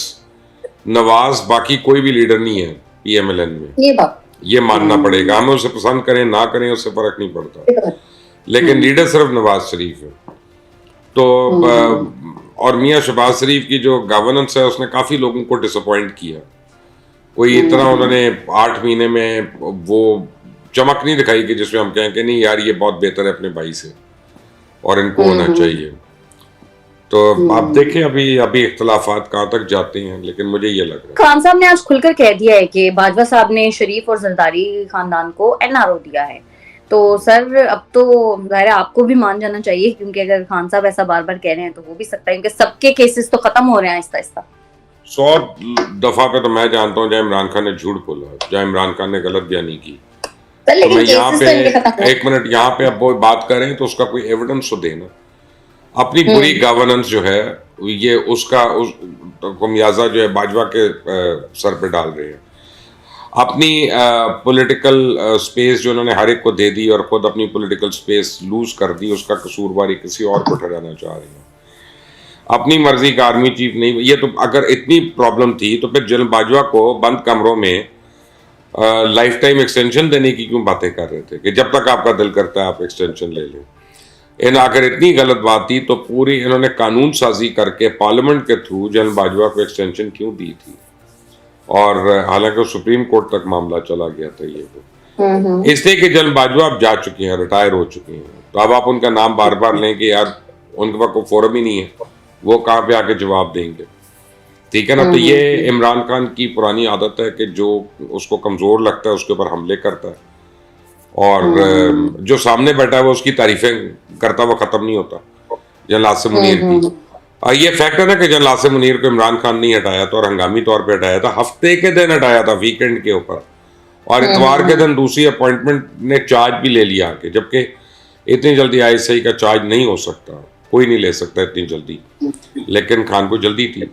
नवाज बाकी कोई भी लीडर नहीं है PMLN में। ये मानना पड़ेगा, हमें उसे पसंद करें ना करें उससे फर्क नहीं पड़ता, लेकिन लीडर सिर्फ नवाज शरीफ है। तो और मियाँ शहबाज शरीफ की जो गवर्नेंस है उसने काफी लोगों को डिसअपॉइंट किया। कोई इतना उन्होंने 8 महीने में वो चमक नहीं दिखाई कि जिसमें हम कहें कि नहीं यार ये बहुत बेहतर है अपने भाई से और इनको होना चाहिए। तो आप देखें अभी इख्तलाफात कहाँ तक जाते हैं, लेकिन मुझे ये लग रहा है। खान साहब ने आज खुलकर कह दिया है कि बाजवा साहब ने शरीफ और जरदारी खानदान को एनआरओ दिया है, तो सर अब तो जाहिर है आपको भी मान जाना चाहिए, क्योंकि अगर खान साहब ऐसा बार बार कह रहे हैं तो हो भी सकता है, क्योंकि सबके केसेस तो खत्म हो रहे हैं आहिस्ता आहिस्ता। 100 दफा पे तो मैं जानता हूँ जहाँ इमरान खान ने झूठ बोला, जहाँ इमरान खान ने गलत बयानी की। तो मैं यहाँ पे एक मिनट यहाँ पे अब वो बात करें तो उसका कोई एविडेंस तो देना। अपनी बुरी गवर्नेंस जो है ये उसका खमियाजा जो है बाजवा के सर पे डाल रहे हैं। अपनी पॉलिटिकल स्पेस जो उन्होंने हर एक को दे दी और खुद अपनी पॉलिटिकल स्पेस लूज कर दी, उसका कसूरवारी किसी और को ठहराना चाह रहे हैं। अपनी मर्जी का आर्मी चीफ नहीं, ये तो अगर इतनी प्रॉब्लम थी तो फिर जनरल बाजवा को बंद कमरों में लाइफ टाइम एक्सटेंशन देने की क्यों बातें कर रहे थे कि जब तक आपका दिल करता है आप एक्सटेंशन ले लें। इन अगर इतनी गलत बात थी तो पूरी इन्होंने कानून साजी करके पार्लियामेंट के थ्रू जनरल बाजवा को एक्सटेंशन क्यों दी थी, और हालांकि सुप्रीम कोर्ट तक मामला चला गया था ये वो, इसलिए कि जनरल बाजवा अब जा चुके हैं, रिटायर हो चुके हैं। तो अब आप उनका नाम बार बार लें कि यार उनके पास कोई फोरम ही नहीं है, वो कहाँ पे आके जवाब देंगे, ठीक है ना। तो ये इमरान खान की पुरानी आदत है कि जो उसको कमजोर लगता है उसके ऊपर हमले करता है, और जो सामने बैठा है वो उसकी तारीफें करता हुआ खत्म नहीं होता। जनरल आसिम मुनीर की ये फैक्ट है ना कि जनरल आसिम मुनीर को इमरान खान नहीं हटाया था, और हंगामी तौर पे हटाया था, हफ्ते के दिन हटाया था, वीकेंड के ऊपर, और इतवार के दिन दूसरी अपॉइंटमेंट ने चार्ज भी ले लिया कि जबकि इतनी जल्दी ISI का चार्ज नहीं हो सकता, कोई नहीं ले सकता इतनी जल्दी, लेकिन खान को जल्दी थी।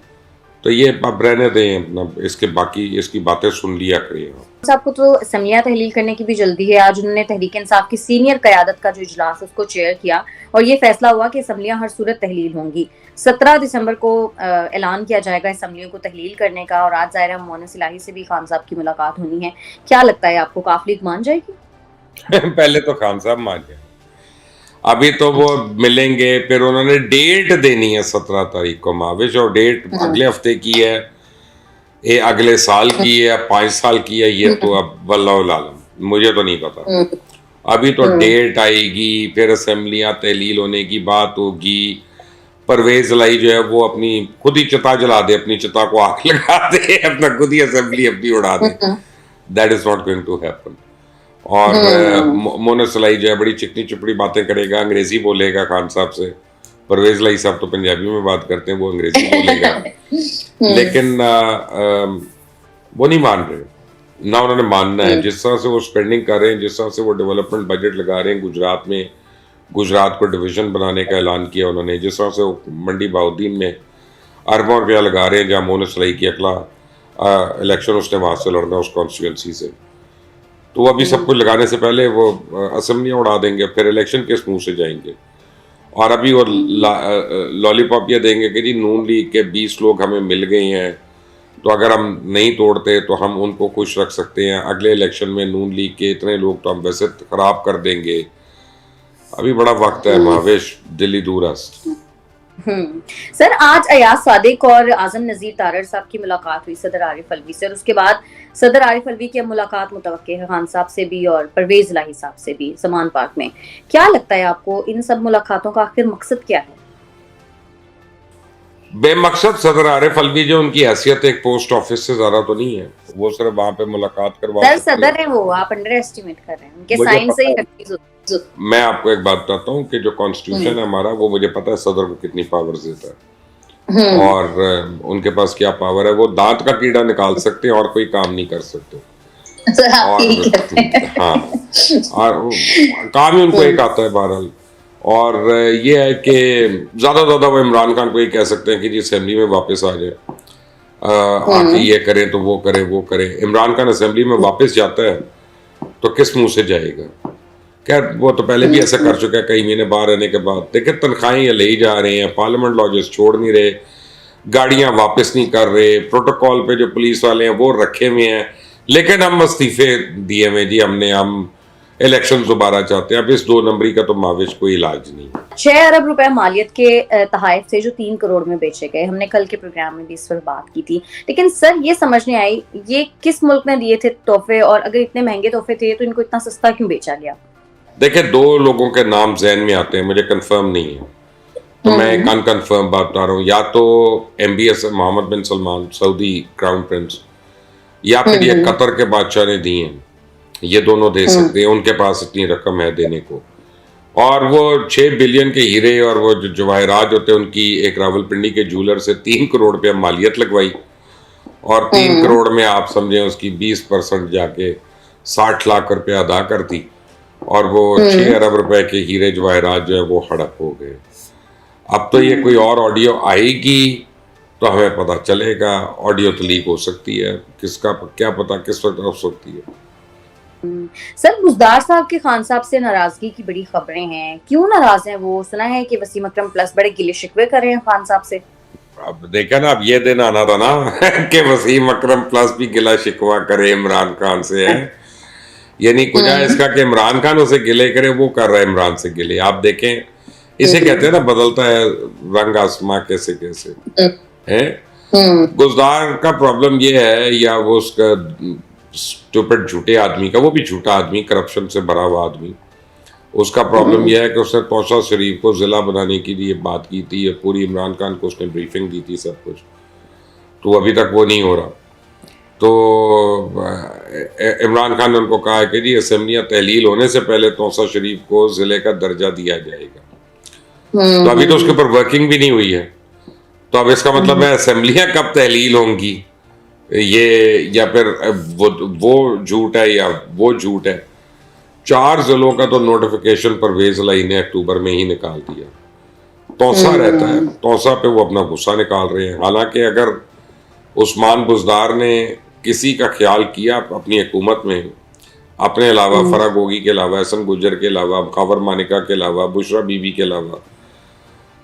तो ये अब रहने दें अपना, इसके बाकी इसकी बातें सुन लिया करिए। आपको तो असम्बलियां तहलील करने की भी जल्दी है। आज उन्होंने तहरीक इंसाफ की सीनियर क़यादत का जो इजलास उसको चेयर किया और ये फैसला हुआ कि असम्बलियां हर सूरत तहलील होंगी। 17 दिसंबर को ऐलान किया जाएगा असम्बलियों को तहलील करने का, और आज ज़ाहिर मोहनिस इलाही से भी खान साहब की मुलाकात होनी है। क्या लगता है आपको, काफ लीग मान जाएगी? पहले तो खान साहब मान जाए, अभी तो वो मिलेंगे, फिर उन्होंने डेट देनी है 17 तारीख को महाविश, और डेट अगले हफ्ते की है, ये अगले साल की है, 5 साल की है, ये तो अब वल्लाहुल आलम, मुझे तो नहीं पता। अभी तो डेट आएगी, फिर असेंबलियां तहलील होने की बात होगी। परवेज लाई जो है वो अपनी खुद ही चिता जला दे, अपनी चिता को आग लगा दे, अपना खुद ही असेंबली अपनी उड़ा दे। That is not going to happen. और मोहनिस इलाही जो है बड़ी चिकनी चुपड़ी बातें करेगा, अंग्रेजी बोलेगा खान साहब से। परवेज इलाही साहब तो पंजाबी में बात करते हैं, वो अंग्रेजी बोलेगा, लेकिन वो नहीं मान रहे ना, उन्होंने मानना है। जिस तरह से वो स्पेंडिंग कर रहे हैं, जिस तरह से वो डेवलपमेंट बजट लगा रहे हैं, गुजरात को डिवीजन बनाने का ऐलान किया उन्होंने, जिस तरह से वो मंडी बहाउद्दीन में अरबों रुपया लगा रहे हैं, जहाँ मोहनिस इलाही की अगला इलेक्शन उसने वहाँ से लड़ना उस कॉन्स्टिट्यूंसी से, तो अभी सब कुछ लगाने से पहले वो असेंबलियाँ उड़ा देंगे, फिर इलेक्शन किस मुंह से जाएंगे। और अभी वो लॉलीपॉप ये देंगे कि जी नून लीग के 20 लोग हमें मिल गए हैं, तो अगर हम नहीं तोड़ते तो हम उनको खुश रख सकते हैं, अगले इलेक्शन में नून लीग के इतने लोग तो हम वैसे खराब कर देंगे। अभी बड़ा वक्त है महावेश, दिल्ली दूरस्त। सर, आज अयाज सादिक और आजम नजीर तारड़ साहब की मुलाकात हुई सदर आरिफ अलवी से, और उसके बाद सदर आरिफ अलवी की मुलाकात मुतवक्के है खान साहब से भी और परवेज इलाही साहब से भी समान पार्क में। क्या लगता है आपको, इन सब मुलाकातों का आखिर मकसद क्या है? बेमकसद सदर आरिफ अलवी जो उनकी हैसियत एक पोस्ट ऑफिस से ज्यादा तो नहीं है, वो सिर्फ वहां पे मुलाकात करवा सदर है वो, आप अंडर एस्टिमेट कर रहे हैं, उनके साइन से ही। मैं आपको एक बात बताता हूँ कि जो कॉन्स्टिट्यूशन है हमारा, वो मुझे पता है सदर को कितनी पावर्स देता है, और उनके पास क्या पावर है। वो दांत का कीड़ा निकाल सकते हैं और कोई काम नहीं कर सकते, और हाँ, और काम ही उनको एक आता है बहरहाल। और ये है कि ज्यादा वो इमरान खान को ये कह सकते हैं कि जी असेंबली में वापस आ जाए, आके ये करें तो वो करे। इमरान खान असेंबली में वापस जाता है तो किस मुंह से जाएगा? खैर वो तो पहले भी ऐसा कर चुका है, कई महीने बाहर रहने के बाद। देखिए तनख्वाहें ये ले ही जा रहे हैं, पार्लियामेंट लॉजेस छोड़ नहीं रहे, गाड़ियां वापस नहीं कर रहे, प्रोटोकॉल पे जो पुलिस वाले हैं वो रखे हुए हैं, लेकिन हम इस्तीफे दिए हुए जी, हम इलेक्शन दोबारा चाहते हैं। अब इस 2 नंबरी का तो माविश कोई इलाज नहीं। 6 अरब रुपए मालियत के तहफ़ से जो 3 करोड़ में बेचे गए, हमने कल के प्रोग्राम में भी इस पर बात की थी, लेकिन सर ये समझ नहीं आई ये किस मुल्क ने दिए थे तोहफे, और अगर इतने महंगे तोहफे थे तो इनको इतना सस्ता क्यों बेचा गया? देखिए 2 लोगों के नाम जहन में आते हैं, मुझे कंफर्म नहीं है, तो मैं एक अनकन्फर्म बात बता रहा हूँ, या तो MBS मोहम्मद बिन सलमान सऊदी क्राउन प्रिंस, या फिर ये कतर के बादशाह ने दिए हैं, ये दोनों दे सकते हैं, उनके पास इतनी रकम है देने को। और वो 6 बिलियन के हीरे और वो जो जवाहरात होते हैं उनकी एक रावलपिंडी के जूलर से 3 करोड़ रुपया मालियत लगवाई, और 3 करोड़ में आप समझें उसकी 20% जाके 60 लाख रुपया अदा कर दी, और वो 6 अरब रुपए के हीरे जवाहरात जो है वो हड़प हो गए। अब तो ये कोई और ऑडियो आएगी तो हमें पता चलेगा, ऑडियो तो लीक हो सकती है, किसका क्या पता किस वक्त हो सकती है। सर, बुज़दार साहब के खान साहब से नाराजगी की बड़ी खबरें हैं, क्यों नाराज हैं वो? सुना है कि वसीम अकरम प्लस बड़े गिले शिकवे कर रहे हैं खान साहब से। अब देखा ना, अब ये दिन आना था ना कि वसीम अकरम प्लस भी गिला शिकवा करे इमरान खान से है। ये नहीं कुछ है इसका कि इमरान खान उसे गिले करे, वो कर रहा है इमरान से गिले। आप देखें, इसे कहते हैं ना बदलता है रंग आसमां कैसे कैसे है। गुजदार का प्रॉब्लम ये है, या वो उसका स्टूपिड झूठे आदमी का, वो भी झूठा आदमी, करप्शन से भरा हुआ आदमी, उसका प्रॉब्लम यह है कि उसने तौसा शरीफ को जिला बनाने के लिए बात की थी, पूरी इमरान खान को उसने ब्रीफिंग दी थी सब कुछ, तो अभी तक वो नहीं हो रहा। तो इमरान खान ने उनको कहा है कि जी असेंबलियां तहलील होने से पहले तौसा शरीफ को जिले का दर्जा दिया जाएगा। तो अभी तो उसके ऊपर वर्किंग भी नहीं हुई है, तो अब इसका मतलब है असेंबलियां कब तहलील होंगी, ये या फिर वो झूठ है या वो झूठ है। 4 जिलों का तो नोटिफिकेशन परवेज लाई ने अक्टूबर में ही निकाल दिया। तौसा रहता है, तौसा पे वो अपना गुस्सा निकाल रहे हैं। हालांकि अगर उस्मान बुज़दार ने किसी का ख्याल किया अपनी हुकूमत में, अपने अलावा फराग गोगी के अलावा, एहसन गुज्जर के अलावा, खबर मानिका के अलावा, बुशरा बीबी के अलावा,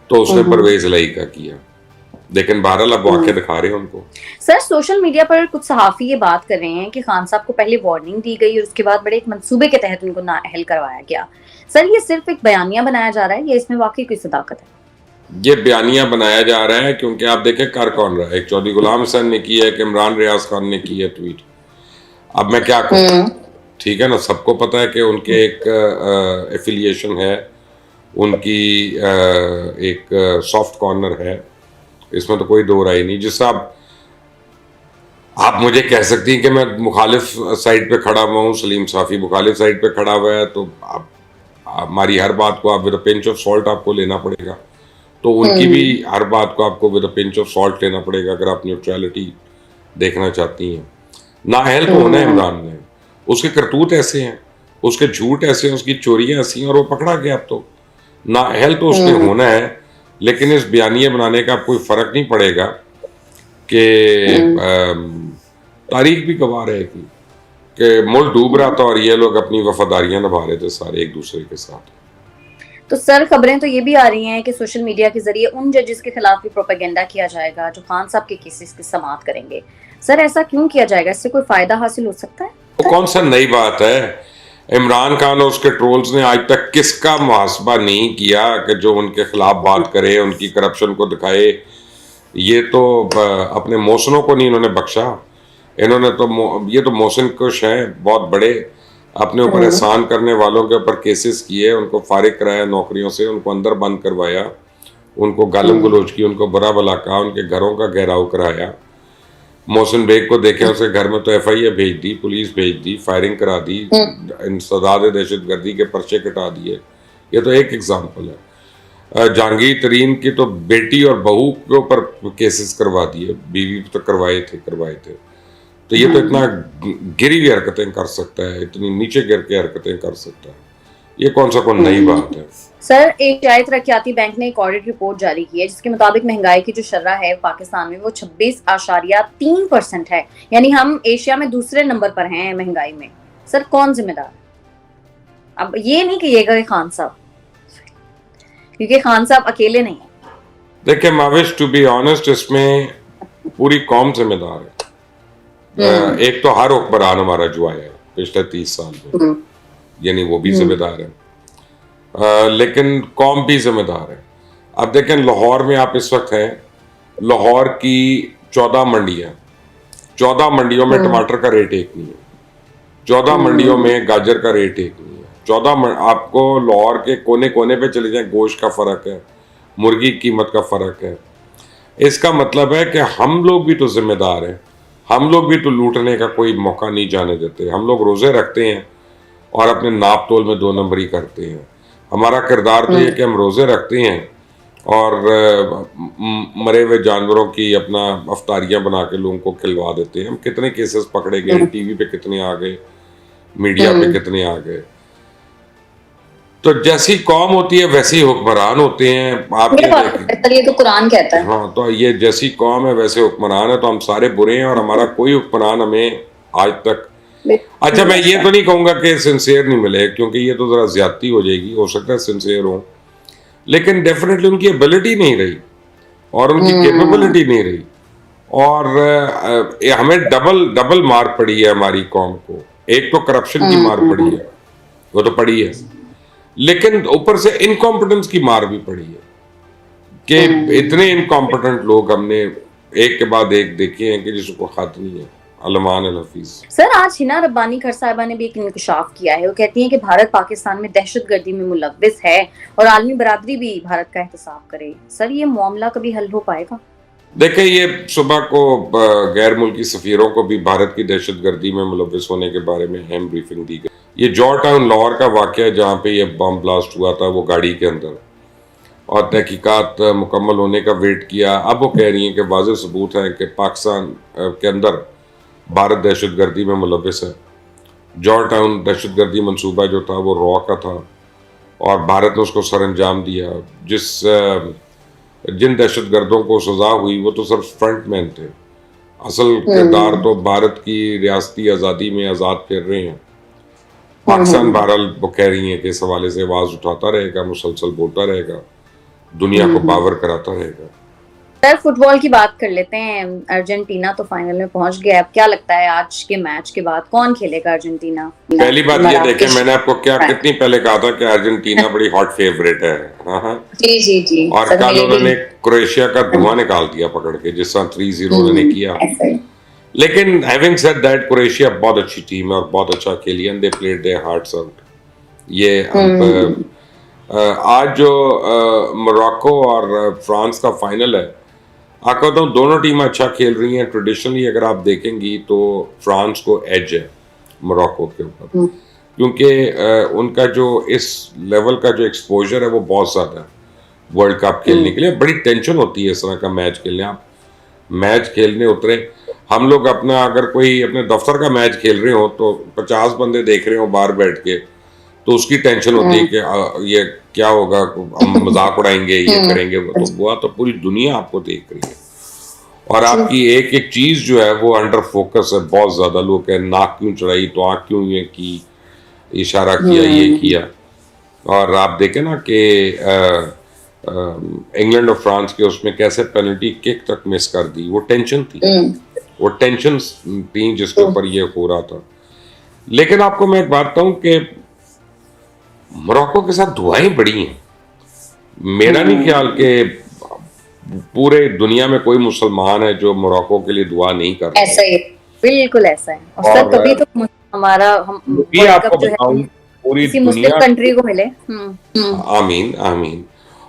तो उसने परवेज लाई का किया। लेकिन बहरहाल अब वाक़े दिखा रहे हैं उनको। सर, सोशल मीडिया पर कुछ सहाफ़ी ये बात कर रहे हैं कि खान साहब को पहले वार्निंग दी गई और उसके बाद बड़े एक मंसूबे के तहत उनको नाअहल करवाया गया। सर, ये सिर्फ एक बयानिया बनाया जा रहा है या इसमें वाकई कोई सदाकत है? ये बयानिया बनाया जा रहा है क्योंकि आप देखें कर कौन रहा है। एक चौधरी गुलाम हसन ने की है, एक इमरान रियाज खान ने की है ट्वीट। अब मैं क्या कहूँ, ठीक है ना, सबको पता है कि उनके एक एफिलिएशन है, उनकी एक सॉफ्ट कॉर्नर है, इसमें तो कोई दो राय नहीं। जिससे आप मुझे कह सकती हैं कि मैं मुखालिफ साइड पे खड़ा हुआ हूँ, सलीम साफ़ी मुखालिफ साइड पे खड़ा हुआ है, तो आप हमारी हर बात को आप with a pinch of salt आपको लेना पड़ेगा, तो उनकी भी हर बात को आपको with a pinch of salt लेना पड़ेगा अगर आप न्यूट्रलिटी देखना चाहती हैं। नाअहल तो होना है इमरान ने, उसके करतूत ऐसे हैं, उसके झूठ ऐसे हैं, उसकी चोरियां ऐसी हैं, और वो पकड़ा गया। अब तो नाअहल तो उसने होना है, लेकिन इस बयानिया बनाने का कोई फर्क नहीं पड़ेगा कि तारीख भी गवाह रहेगी कि मुल्क डूब रहा था और ये लोग अपनी वफादारियां निभा रहे थे सारे एक दूसरे के साथ। तो सर, खबरें तो ये भी आ रही हैं कि सोशल मीडिया के जरिए उन जजेस के खिलाफ भी प्रोपेगेंडा किया जाएगा जो खान साहब के केसेस की समाअत करेंगे। सर, ऐसा क्यों किया जाएगा? इससे कोई फायदा हासिल हो सकता है? तो कौन सा नई बात है? इमरान खान और उसके ट्रोल्स ने आज तक किसका मुहासबा नहीं किया कि जो उनके खिलाफ बात करे, उनकी करप्शन को दिखाए। ये तो अपने मोहसिनों को नहीं इन्होंने बख्शा, इन्होंने तो ये तो मोहसिन कुश हैं बहुत बड़े, अपने ऊपर एहसान करने वालों के ऊपर केसेस किए, उनको फारिग कराया नौकरियों से, उनको अंदर बंद करवाया, उनको गालम गलोच की, उनको बुरा भला कहा, उनके घरों का घेराव कराया। मोहसिन बेग को देखें, उसके घर में तो FIA भेज दी, पुलिस भेज दी, फायरिंग करा दी, इंसदाद दहशतगर्दी के पर्चे कटा दिए। ये तो एक एग्जाम्पल है। जहांगीर तरीन की तो बेटी और बहू के ऊपर केसेस करवा दिए, बीवी तो करवाए थे। तो ये तो इतना गिरी हुई हरकतें कर सकता है, इतनी नीचे गिर के हरकतें कर सकता है, ये कौन सा कोई नई बात है? सर, एशियाई तरक्याती बैंक ने एक ऑडिट रिपोर्ट जारी की है जिसके मुताबिक महंगाई की जो शर्रा है पाकिस्तान में वो 26.3% है, यानी हम एशिया में दूसरे नंबर पर हैं महंगाई में। सर, कौन जिम्मेदार? अब ये नहीं कहिएगा कि खान साहब, क्योंकि खान साहब अकेले नहीं है। देखिए माविश, टू बी ऑनेस्ट, इसमें पूरी कौम जिम्मेदार है। एक तो हर हुक्मरान हमारा जो आया है पिछले 30 साल में, यानी वो भी जिम्मेदार है, लेकिन कौम भी जिम्मेदार है। अब देखें, लाहौर में आप इस वक्त हैं, लाहौर की 14 मंडियां, 14 मंडियों में टमाटर का रेट एक नहीं है, 14 मंडियों में गाजर का रेट एक नहीं है, 14 आपको लाहौर के कोने कोने पे चले जाएं, गोश्त का फर्क है, मुर्गी की कीमत का फ़र्क है। इसका मतलब है कि हम लोग भी तो जिम्मेदार हैं, हम लोग भी तो लूटने का कोई मौका नहीं जाने देते। हम लोग रोज़े रखते हैं और अपने नाप तोल में 2 नंबरी करते हैं। हमारा किरदार तो ये कि हम रोज़े रखते हैं और मरे हुए जानवरों की अपना अफ्तारियां बना के लोगों को खिलवा देते हैं। हम कितने केसेस पकड़े गए, टीवी पे कितने आ गए, मीडिया पे कितने आ गए। तो जैसी कौम होती है वैसे ही हुक्मरान होते हैं। आप ये देखें, ये तो कुरान कहता है। हाँ, तो ये जैसी कौम है वैसे हुक्मरान है। तो हम सारे बुरे हैं और हमारा कोई हुक्मरान हमें आज तक, अच्छा मैं ये तो नहीं कहूँगा कि सिंसियर नहीं मिले, क्योंकि ये तो ज़रा ज्यादती हो जाएगी। हो सकता है सिंसियर हो, लेकिन डेफिनेटली उनकी एबिलिटी नहीं रही और उनकी कैपेबिलिटी नहीं रही। और हमें डबल मार पड़ी है हमारी कौम को। एक तो करप्शन की मार पड़ी है, वो तो पड़ी है, लेकिन ऊपर से इनकॉम्पिटेंस की मार भी पड़ी है कि इतने इनकॉम्पिटेंट लोग हमने एक के बाद एक देखे हैं कि जिसको खत नहीं है। अलमान अल हफीज। सर, आज हिना रब्बानी खर साहिबा ने भी एक इंकशाफ किया है। वो कहती हैं कि भारत पाकिस्तान में दहशतगर्दी में मुलव्विस है और आलमी बरादरी भी भारत का एहतसाब करे। सर, ये मामला कभी हल हो पाएगा? देखिए, ये सुबह को गैर मुल्की सफीरों को भी भारत की दहशतगर्दी में मुलव्विस होने के बारे में अहम ब्रीफिंग दी गई। ये जॉर्ज टाउन लाहौर का वाकया जहाँ पे ये बम ब्लास्ट हुआ था, वो गाड़ी के अंदर, और तहकीकात मुकम्मल होने का वेट किया। अब वो कह रही हैं कि वाज़ेह सबूत है कि पाकिस्तान के अंदर भारत दहशतगर्दी में मुलव्विस है। जॉर्ज टाउन दहशतगर्दी मंसूबा जो था वो रॉ का था और भारत ने उसको सर अंजाम दिया। जिन दहशतगर्दों को सजा हुई वो तो सिर्फ फ्रंट मैन थे, असल किरदार तो भारत की रियासती आज़ादी में आज़ाद फिर रहे हैं। पाकिस्तान बहरहाल वो कह रही हैं कि इस हवाले से आवाज़ उठाता रहेगा, मुसलसल बोलता रहेगा, दुनिया को पावर कराता रहेगा। सर, फुटबॉल की बात कर लेते हैं। अर्जेंटीना तो फाइनल में पहुंच गया। अब क्या लगता है आज के मैच के बाद कौन खेलेगा अर्जेंटीना? पहली बात ये देखें, मैंने आपको कितनी पहले कहा था कि अर्जेंटीना बड़ी हॉट फेवरेट है। हाँ, जी। और कल उन्होंने क्रोएशिया का धुआं निकाल दिया पकड़ के, जिस तरह 3-0 उन्होंने किया। लेकिन हैविंग सेड दैट, क्रोएशिया बहुत अच्छी टीम है और बहुत अच्छा खेली है। They played there hearts out. ये आज जो मोरक्को और फ्रांस का फाइनल है, आपको बताऊँ दोनों टीमें अच्छा खेल रही हैं। ट्रेडिशनली अगर आप देखेंगी तो फ्रांस को एज है मोरक्को के ऊपर, क्योंकि उनका जो इस लेवल का जो एक्सपोजर है वो बहुत ज़्यादा है वर्ल्ड कप खेलने के लिए। बड़ी टेंशन होती है इस तरह का मैच खेलने। आप मैच खेलने उतरे, हम लोग अपना अगर कोई अपने दफ्तर का मैच खेल रहे हो तो 50 बंदे देख रहे हो बाहर बैठ के, तो उसकी टेंशन होती है कि ये क्या होगा, हम मजाक उड़ाएंगे, ये करेंगे। तो वो तो पूरी दुनिया आपको देख रही है और आपकी एक एक चीज जो है वो अंडर फोकस है बहुत ज्यादा। लोग कह नाक क्यों चढ़ाई, तो आँख क्यों ये की, इशारा किया, ये किया। और आप देखें ना कि इंग्लैंड और फ्रांस के उसमें कैसे पेनल्टी किक तक मिस कर दी। वो टेंशन थी, वो टेंशन थी जिसके ऊपर ये हो रहा था। लेकिन आपको मैं एक बात बताऊं कि मोरक्को के साथ दुआएं बड़ी हैं। मेरा नहीं ख्याल कि पूरे दुनिया में कोई मुसलमान है जो मोरक्को के लिए दुआ नहीं कर रहा। ऐसा ही, बिल्कुल ऐसा है। और सर, कभी तो हमारा हम भी आपको बताऊं पूरी दुनिया कंट्री को मिले। आमीन आमीन।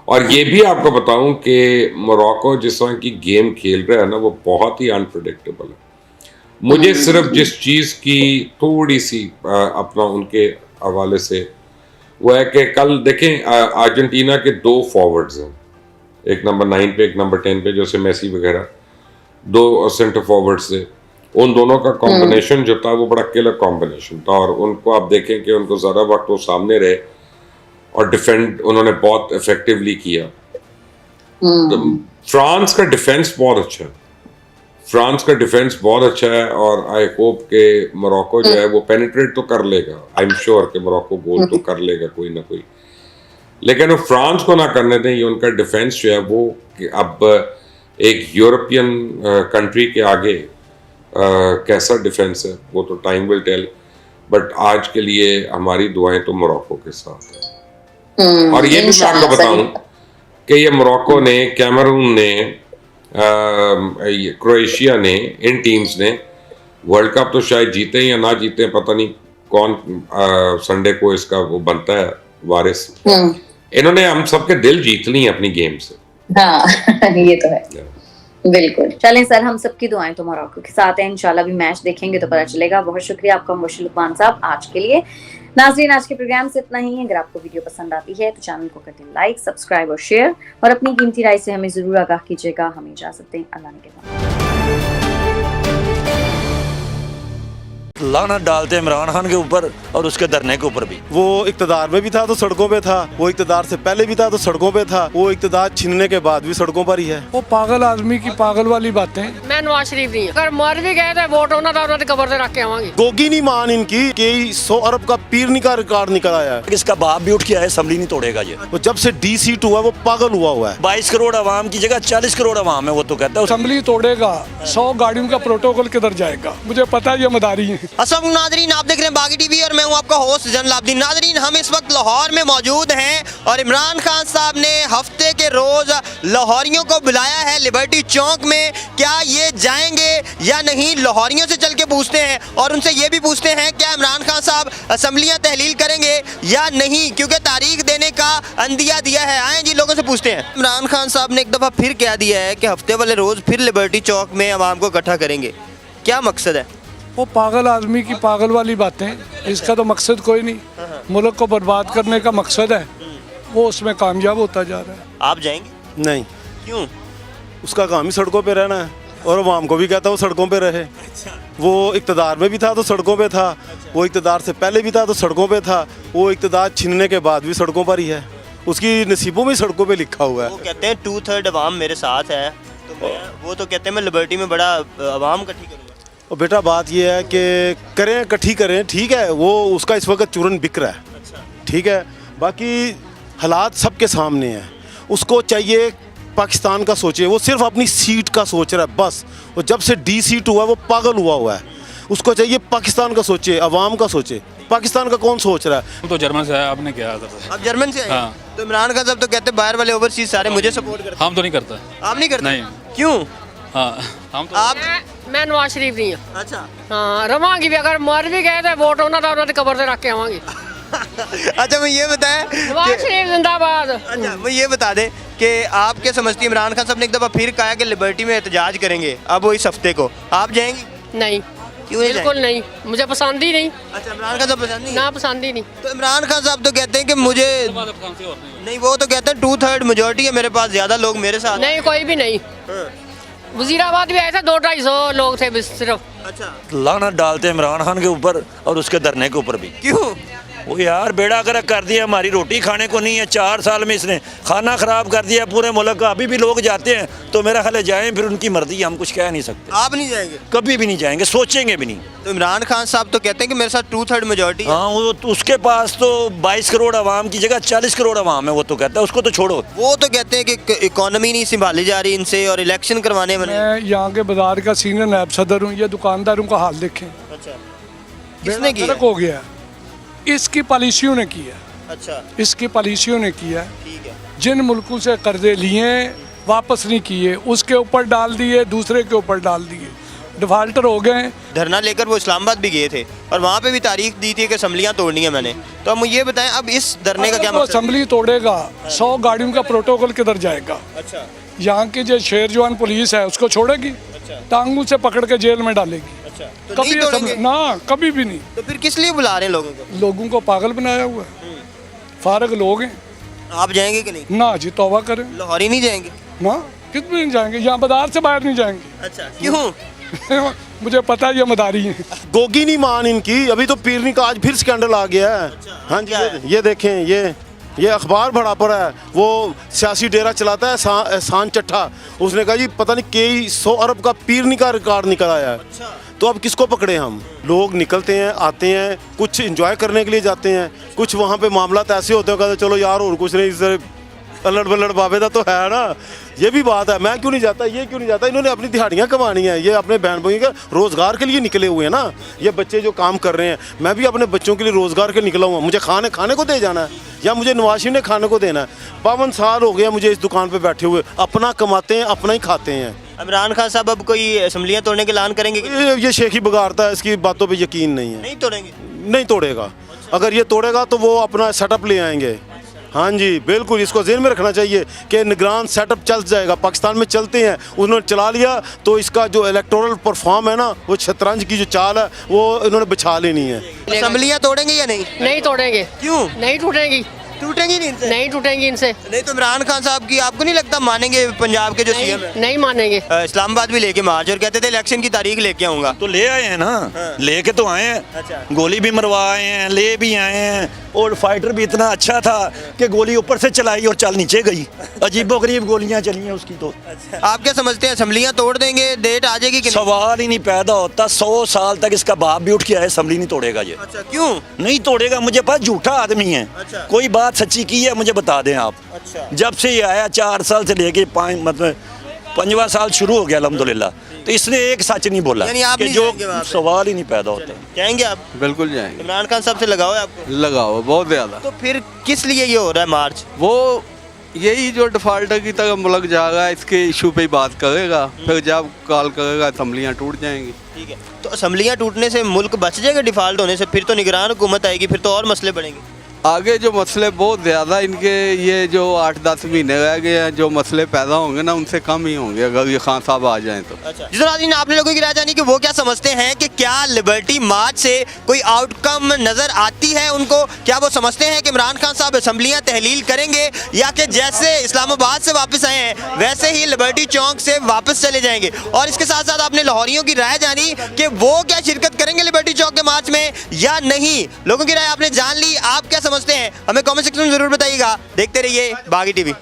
और ये भी आपको बताऊं कि मोरक्को जिस तरह की गेम खेल रहा है ना, वो बहुत ही अनप्रेडिक्टेबल है। मुझे सिर्फ जिस चीज़ की थोड़ी सी अपना उनके हवाले से वो है कि कल देखें अर्जेंटीना के 2 फॉरवर्ड्स हैं, एक नंबर 9 पे, एक नंबर 10 पे, जैसे मेसी वगैरह, 2 सेंटर फॉरवर्ड्स थे। उन दोनों का कॉम्बिनेशन जो था वो बड़ा किलर कॉम्बिनेशन था और उनको आप देखें कि उनको ज़्यादा वक्त वो सामने रहे और डिफेंड उन्होंने बहुत इफेक्टिवली किया। तो फ्रांस का डिफेंस बहुत अच्छा है, फ्रांस का डिफेंस बहुत अच्छा है और आई होप के मोरक्को जो है वो पेनिट्रेट तो कर लेगा। आई एम श्योर कि मोरक्को गोल तो कर लेगा कोई ना कोई, लेकिन वो फ्रांस को ना करने दें। ये उनका डिफेंस जो है वो अब एक यूरोपियन कंट्री के आगे कैसा डिफेंस है वो तो टाइम विल टेल, बट आज के लिए हमारी दुआएं तो मोरक्को के साथ है। और ये भी मैं आपको बताऊं कि ये मोरक्को ने, कैमरून ने, क्रोएशिया ने, इन टीम्स ने वर्ल्ड कप तो शायद जीते या ना जीते, पता नहीं कौन संडे को इसका वो बनता है वारिस, इन्होंने हम सबके दिल जीत लिए अपनी गेम से। हाँ ये तो है, बिल्कुल। चलें सर, हम सबकी दुआएं तो मोरक्को के साथ हैं। इंशाल्लाह भी मैच देखेंगे तो पता चलेगा। बहुत शुक्रिया आपका मुबश्शिर लुकमान साहब आज के लिए। नाज़रीन, आज के प्रोग्राम से इतना ही है। अगर आपको वीडियो पसंद आती है तो चैनल को कर दें लाइक, सब्सक्राइब और शेयर, और अपनी कीमती राय से हमें जरूर आगाह कीजिएगा। हमें इजाजत दें, अल्लाह ने लानत डालते इमरान खान के ऊपर और उसके धरने के ऊपर भी। वो इक़्तिदार में भी था तो सड़कों पे था, वो इक़्तिदार से पहले भी था तो सड़कों पे था, वो इक़्तिदार छीनने के बाद भी सड़कों पर ही है। वो पागल आदमी की पागल वाली बातें। मैं नवाज शरीफ नहीं अगर मर भी गए तो वोट होना था उन्होंने कबर से रख के आवांगी। गोगी नहीं मान इनकी कि 100 अरब का पीरनी का रिकॉर्ड निकल आया है। इसका बाप भी उठ के आया, असम्बली नहीं तोड़ेगा ये। वो जब से डी सीट हुआ वो पागल हुआ है। 22 करोड़ आवाम की जगह 40 करोड़ आवाम है, वो तो कहता है असेंबली तोड़ेगा, 100 गाड़ियों का प्रोटोकॉल किधर जाएगा? मुझे पता है ये मदारी है। अस्सलाम नाज़रीन, आप देख रहे हैं बागी टीवी और मैं हूं आपका होस्ट जैनुल आबदीन। नाज़रीन, हम इस वक्त लाहौर में मौजूद हैं और इमरान खान साहब ने हफ्ते के रोज लाहौरियों को बुलाया है लिबर्टी चौक में। क्या ये जाएंगे या नहीं, लाहौरियों से चल के पूछते हैं और उनसे ये भी पूछते हैं क्या इमरान खान साहब असम्बलियाँ तहलील करेंगे या नहीं, क्योंकि तारीख देने का अंदिया दिया है। आए जी, लोगों से पूछते हैं। इमरान खान साहब ने एक दफ़ा फिर कह दिया है कि हफ्ते वाले रोज़ फिर लिबर्टी चौक में आवाम को इकट्ठा करेंगे। क्या मकसद है? वो पागल आदमी की पागल वाली बातें। इसका तो मकसद कोई नहीं, मुल्क को बर्बाद करने का मकसद है, वो उसमें कामयाब होता जा रहा है। आप जाएंगे? नहीं, क्यों? उसका काम ही सड़कों पे रहना है और आवाम को भी कहता है वो सड़कों पे रहे। वो इक़्तिदार में भी था तो सड़कों पे था, वो इक़्तिदार से पहले भी था तो सड़कों पे था, वो इक़्तिदार छीनने के बाद भी सड़कों पर ही है। उसकी नसीबों में सड़कों पे लिखा हुआ है। वो कहते हैं 2/3 अवाम मेरे साथ है, तो वो तो कहते हैं मैं लिबर्टी में बड़ा अवाम इकट्ठी करूँगा। और बेटा बात ये है कि करें इकट्ठी करें, ठीक है, वो उसका इस वक्त चूरन बिक रहा है, ठीक है। बाकी हालात सबके सामने हैं। उसको चाहिए पाकिस्तान का सोचे, वो सिर्फ अपनी सीट का सोच रहा है बस। वो जब से डी सीट हुआ वो पागल हुआ है। उसको चाहिए पाकिस्तान का सोचे, अवाम का सोचे। पाकिस्तान का कौन सोच रहा है? तो जर्मन से है, आपने क्या करता? आप जर्मन से आए? हाँ। तो इमरान खान साहब तो कहते हैं बाहर वाले ओवरसीज सारे मुझे सपोर्ट करते हैं। हम तो नहीं करता। आप नहीं करते? नहीं। क्यों? हाँ, हम तो आप? मैं नवाज शरीफ नहीं अच्छा। हाँ, रवांगी भी अगर मर भी गए तो वोट होना था उन्होंने कबर से रख के आवांगी। अच्छा, मैं ये बताएं नवाज शरीफ जिंदाबाद। अच्छा, मैं ये बता दें कि आप क्या समझती हैं, इमरान खान साहब ने एक दफ़ा फिर कहा कि लिबर्टी में एहतजाज करेंगे अब वो इस हफ्ते को, आप जाएंगी? नहीं, क्यों नहीं बिल्कुल जाएंगी? नहीं, मुझे पसंद ही नहीं। अच्छा, इमरान खान साहब पसंद नहीं? ना पसंद ही नहीं। तो इमरान खान साहब तो कहते हैं कि मुझे नहीं, वो तो कहते हैं 2/3 मेजोरिटी है मेरे पास, ज़्यादा लोग मेरे साथ। नहीं, कोई भी नहीं। वजीराबाद भी आए थे, 200-250 लोग थे बस सिर्फ। अच्छा, लानत डालते इमरान खान के ऊपर और उसके धरने के ऊपर भी। क्यों? वो यार बेड़ा गर्क कर दिया, हमारी रोटी खाने को नहीं है। 4 साल में इसने खाना खराब कर दिया पूरे मुल्क का। अभी भी लोग जाते हैं तो मेरा ख्याल है जाएं, फिर उनकी मर्जी, हम कुछ कह नहीं सकते। आप नहीं जाएंगे? कभी भी नहीं जाएंगे, सोचेंगे भी नहीं। तो इमरान खान साहब तो कहते हैं कि मेरे साथ 2/3 मेजोरिटी है। हाँ, वो तो उसके पास तो 22 करोड़ आवाम की जगह 40 करोड़ आवाम है, वो तो कहता है, उसको तो छोड़ो। वो तो कहते हैं कि इकोनॉमी नहीं संभाली जा रही इनसे और इलेक्शन करवाने में। मैं यहाँ के बाजार का सीनियर नायब सदर हूँ। ये दुकानदारों का हाल देखें। अच्छा, किसने किया? बेड़ा गर्क हो गया है। इसकी पॉलिसियों ने किया। अच्छा, इसकी पॉलिसियों ने किया। ठीक है। जिन मुल्कों से कर्जे लिए वापस नहीं किए, उसके ऊपर डाल दिए, दूसरे के ऊपर डाल दिए, डिफाल्टर हो गए। धरना लेकर वो इस्लामाबाद भी गए थे और वहाँ पे भी तारीख दी थी कि असम्बलियाँ तोड़नी है मैंने। तो अब मुझे ये बताएं, अब इस धरने का क्या वो मकसद? असेंबली तोड़ेगा, 100 गाड़ियों का प्रोटोकॉल किधर जाएगा? अच्छा, यहाँ की जो शेर जवान पुलिस है उसको छोड़ेगी, टांगों से पकड़ के जेल में डालेगी। अच्छा, तो कभी नहीं तोड़ेंगे? ना, कभी भी नहीं। तो फिर किस लिए बुला रहे हैं लोगों को? लोगों को पागल बनाया हुआ है। फारग लोग हैं। आप जाएंगे कि नहीं? ना जी, तौबा करें। लाहौरी नहीं जाएंगे? ना, कितने नहीं जाएंगे, यहाँ बाजार से बाहर नहीं जाएंगे। अच्छा, क्यों? मुझे पता है ये मदारी है। गोगी नहीं मान इनकी। अभी तो पीरनी का आज फिर स्कैंडल आ गया है। हाँ जी, ये देखें, ये अखबार बड़ा पड़ा है। वो सियासी डेरा चलाता है एहसान चट्ठा, उसने कहा जी पता नहीं कई 100 अरब का पीरनी का रिकॉर्ड निकल आया है। तो अब किसको पकड़े हम? लोग निकलते हैं, आते हैं, कुछ एंजॉय करने के लिए जाते हैं, कुछ वहाँ पे मामला ऐसे होते हैं, कहते चलो यार और कुछ नहीं, इस अल्लड़ बल्लड़ बाबेदा तो है ना। ये भी बात है, मैं क्यों नहीं जाता, ये क्यों नहीं जाता। इन्होंने अपनी दिहाड़ियाँ कमानी है, ये अपने बहन भाइयों के रोज़गार के लिए निकले हुए हैं ना। ये बच्चे जो काम कर रहे हैं, मैं भी अपने बच्चों के लिए रोज़गार के निकला हुआ। मुझे खाने को दे जाना है या मुझे नवाज शरीफ ने खाने को देना है। 52 साल हो गया मुझे इस दुकान पर बैठे हुए। अपना कमाते हैं, अपना ही खाते हैं। इमरान खान साहब अब कोई असम्बलियाँ तोड़ने का ऐलान करेंगे? ये शेख ही बिगाड़ता है, इसकी बातों पे यकीन नहीं है। नहीं तोड़ेंगे? नहीं तोड़ेगा। अगर ये तोड़ेगा तो वो अपना सेटअप ले आएंगे। हाँ जी बिल्कुल, इसको ज़हन में रखना चाहिए कि निगरान सेटअप चल जाएगा, पाकिस्तान में चलते हैं, उन्होंने चला लिया तो इसका जो इलेक्टोरल परफॉर्म है ना, वो शतरंज की जो चाल है वो इन्होंने बिछा लेनी है। असम्बलियां तोड़ेंगे या नहीं? नहीं तोड़ेंगे। क्यों? नहीं टूटेंगी। टूटेंगी नहीं इनसे? नहीं टूटेंगी इनसे। नहीं तो इमरान खान साहब की आपको नहीं लगता मानेंगे पंजाब के जो सीएम है? नहीं मानेंगे। इस्लामाबाद भी लेके मार्च और कहते थे इलेक्शन की तारीख लेके आऊंगा। तो ले आए हैं ना, लेके तो आए हैं। अच्छा। गोली भी मरवा आए हैं, ले भी आए हैं, और फाइटर भी इतना अच्छा था कि गोली ऊपर से चलाई और चल नीचे गई। अजीबोगरीब गोलियां चली हैं उसकी तो। आप क्या समझते हैं असम्बलियां तोड़ देंगे, डेट आ जाएगी कि नहीं? सवाल ही नहीं पैदा होता। 100 साल तक इसका बाप भी उठ के आए, असम्बली नहीं तोड़ेगा ये। अच्छा, क्यों? नहीं तोड़ेगा, मुझे पता झूठा आदमी है। अच्छा। कोई बात सच्ची की है मुझे बता दें आप। अच्छा। जब से ये आया 4 साल से लेके 5 मतलब 5वां साल शुरू हो गया अल्हम्दुलिल्लाह, तो इसने एक सच नहीं बोला यानी आप कि नहीं जो जाएंगे वहाँ पे? सवाल ही नहीं पैदा होता। जाएंगे आप? बिल्कुल जाएंगे। इमरान खान साहब से लगाओ है आपको? लगाओ बहुत ज़्यादा। तो फिर किस लिए ये हो रहा है मार्च? वो यही जो डिफॉल्टर की तरह मुल्क जाएगा, इसके इशू पे ही बात करेगा, फिर जब कॉल करेगा असम्बलियाँ टूट जाएंगी। ठीक है, तो असम्बलियां टूटने से मुल्क बच जाएगा डिफॉल्ट होने से? फिर तो निगरान हुकूमत आएगी, फिर तो और मसले बढ़ेंगे। आगे जो मसले बहुत ज़्यादा इनके, ये जो 8-10 महीने रह गए हैं, जो मसले पैदा होंगे ना उनसे कम ही होंगे अगर ये खान साहब आ जाएं तो। अच्छा, जिस नाज़रीन आपने लोगों की राय जानी कि वो क्या समझते हैं कि क्या लिबर्टी मार्च से कोई आउटकम नजर आती है उनको? क्या वो समझते हैं कि इमरान खान साहब असम्बलियां तहलील करेंगे, या कि जैसे इस्लामाबाद से वापस आए हैं वैसे ही लिबर्टी चौक से वापस चले जाएंगे? और इसके साथ साथ आपने लाहौरियों की राय जानी कि वो क्या शिरकत करेंगे लिबर्टी चौक के मार्च में या नहीं। लोगों की राय आपने जान ली, आप क्या समझते हैं हमें कमेंट सेक्शन में जरूर बताइएगा। देखते रहिए बागी टीवी।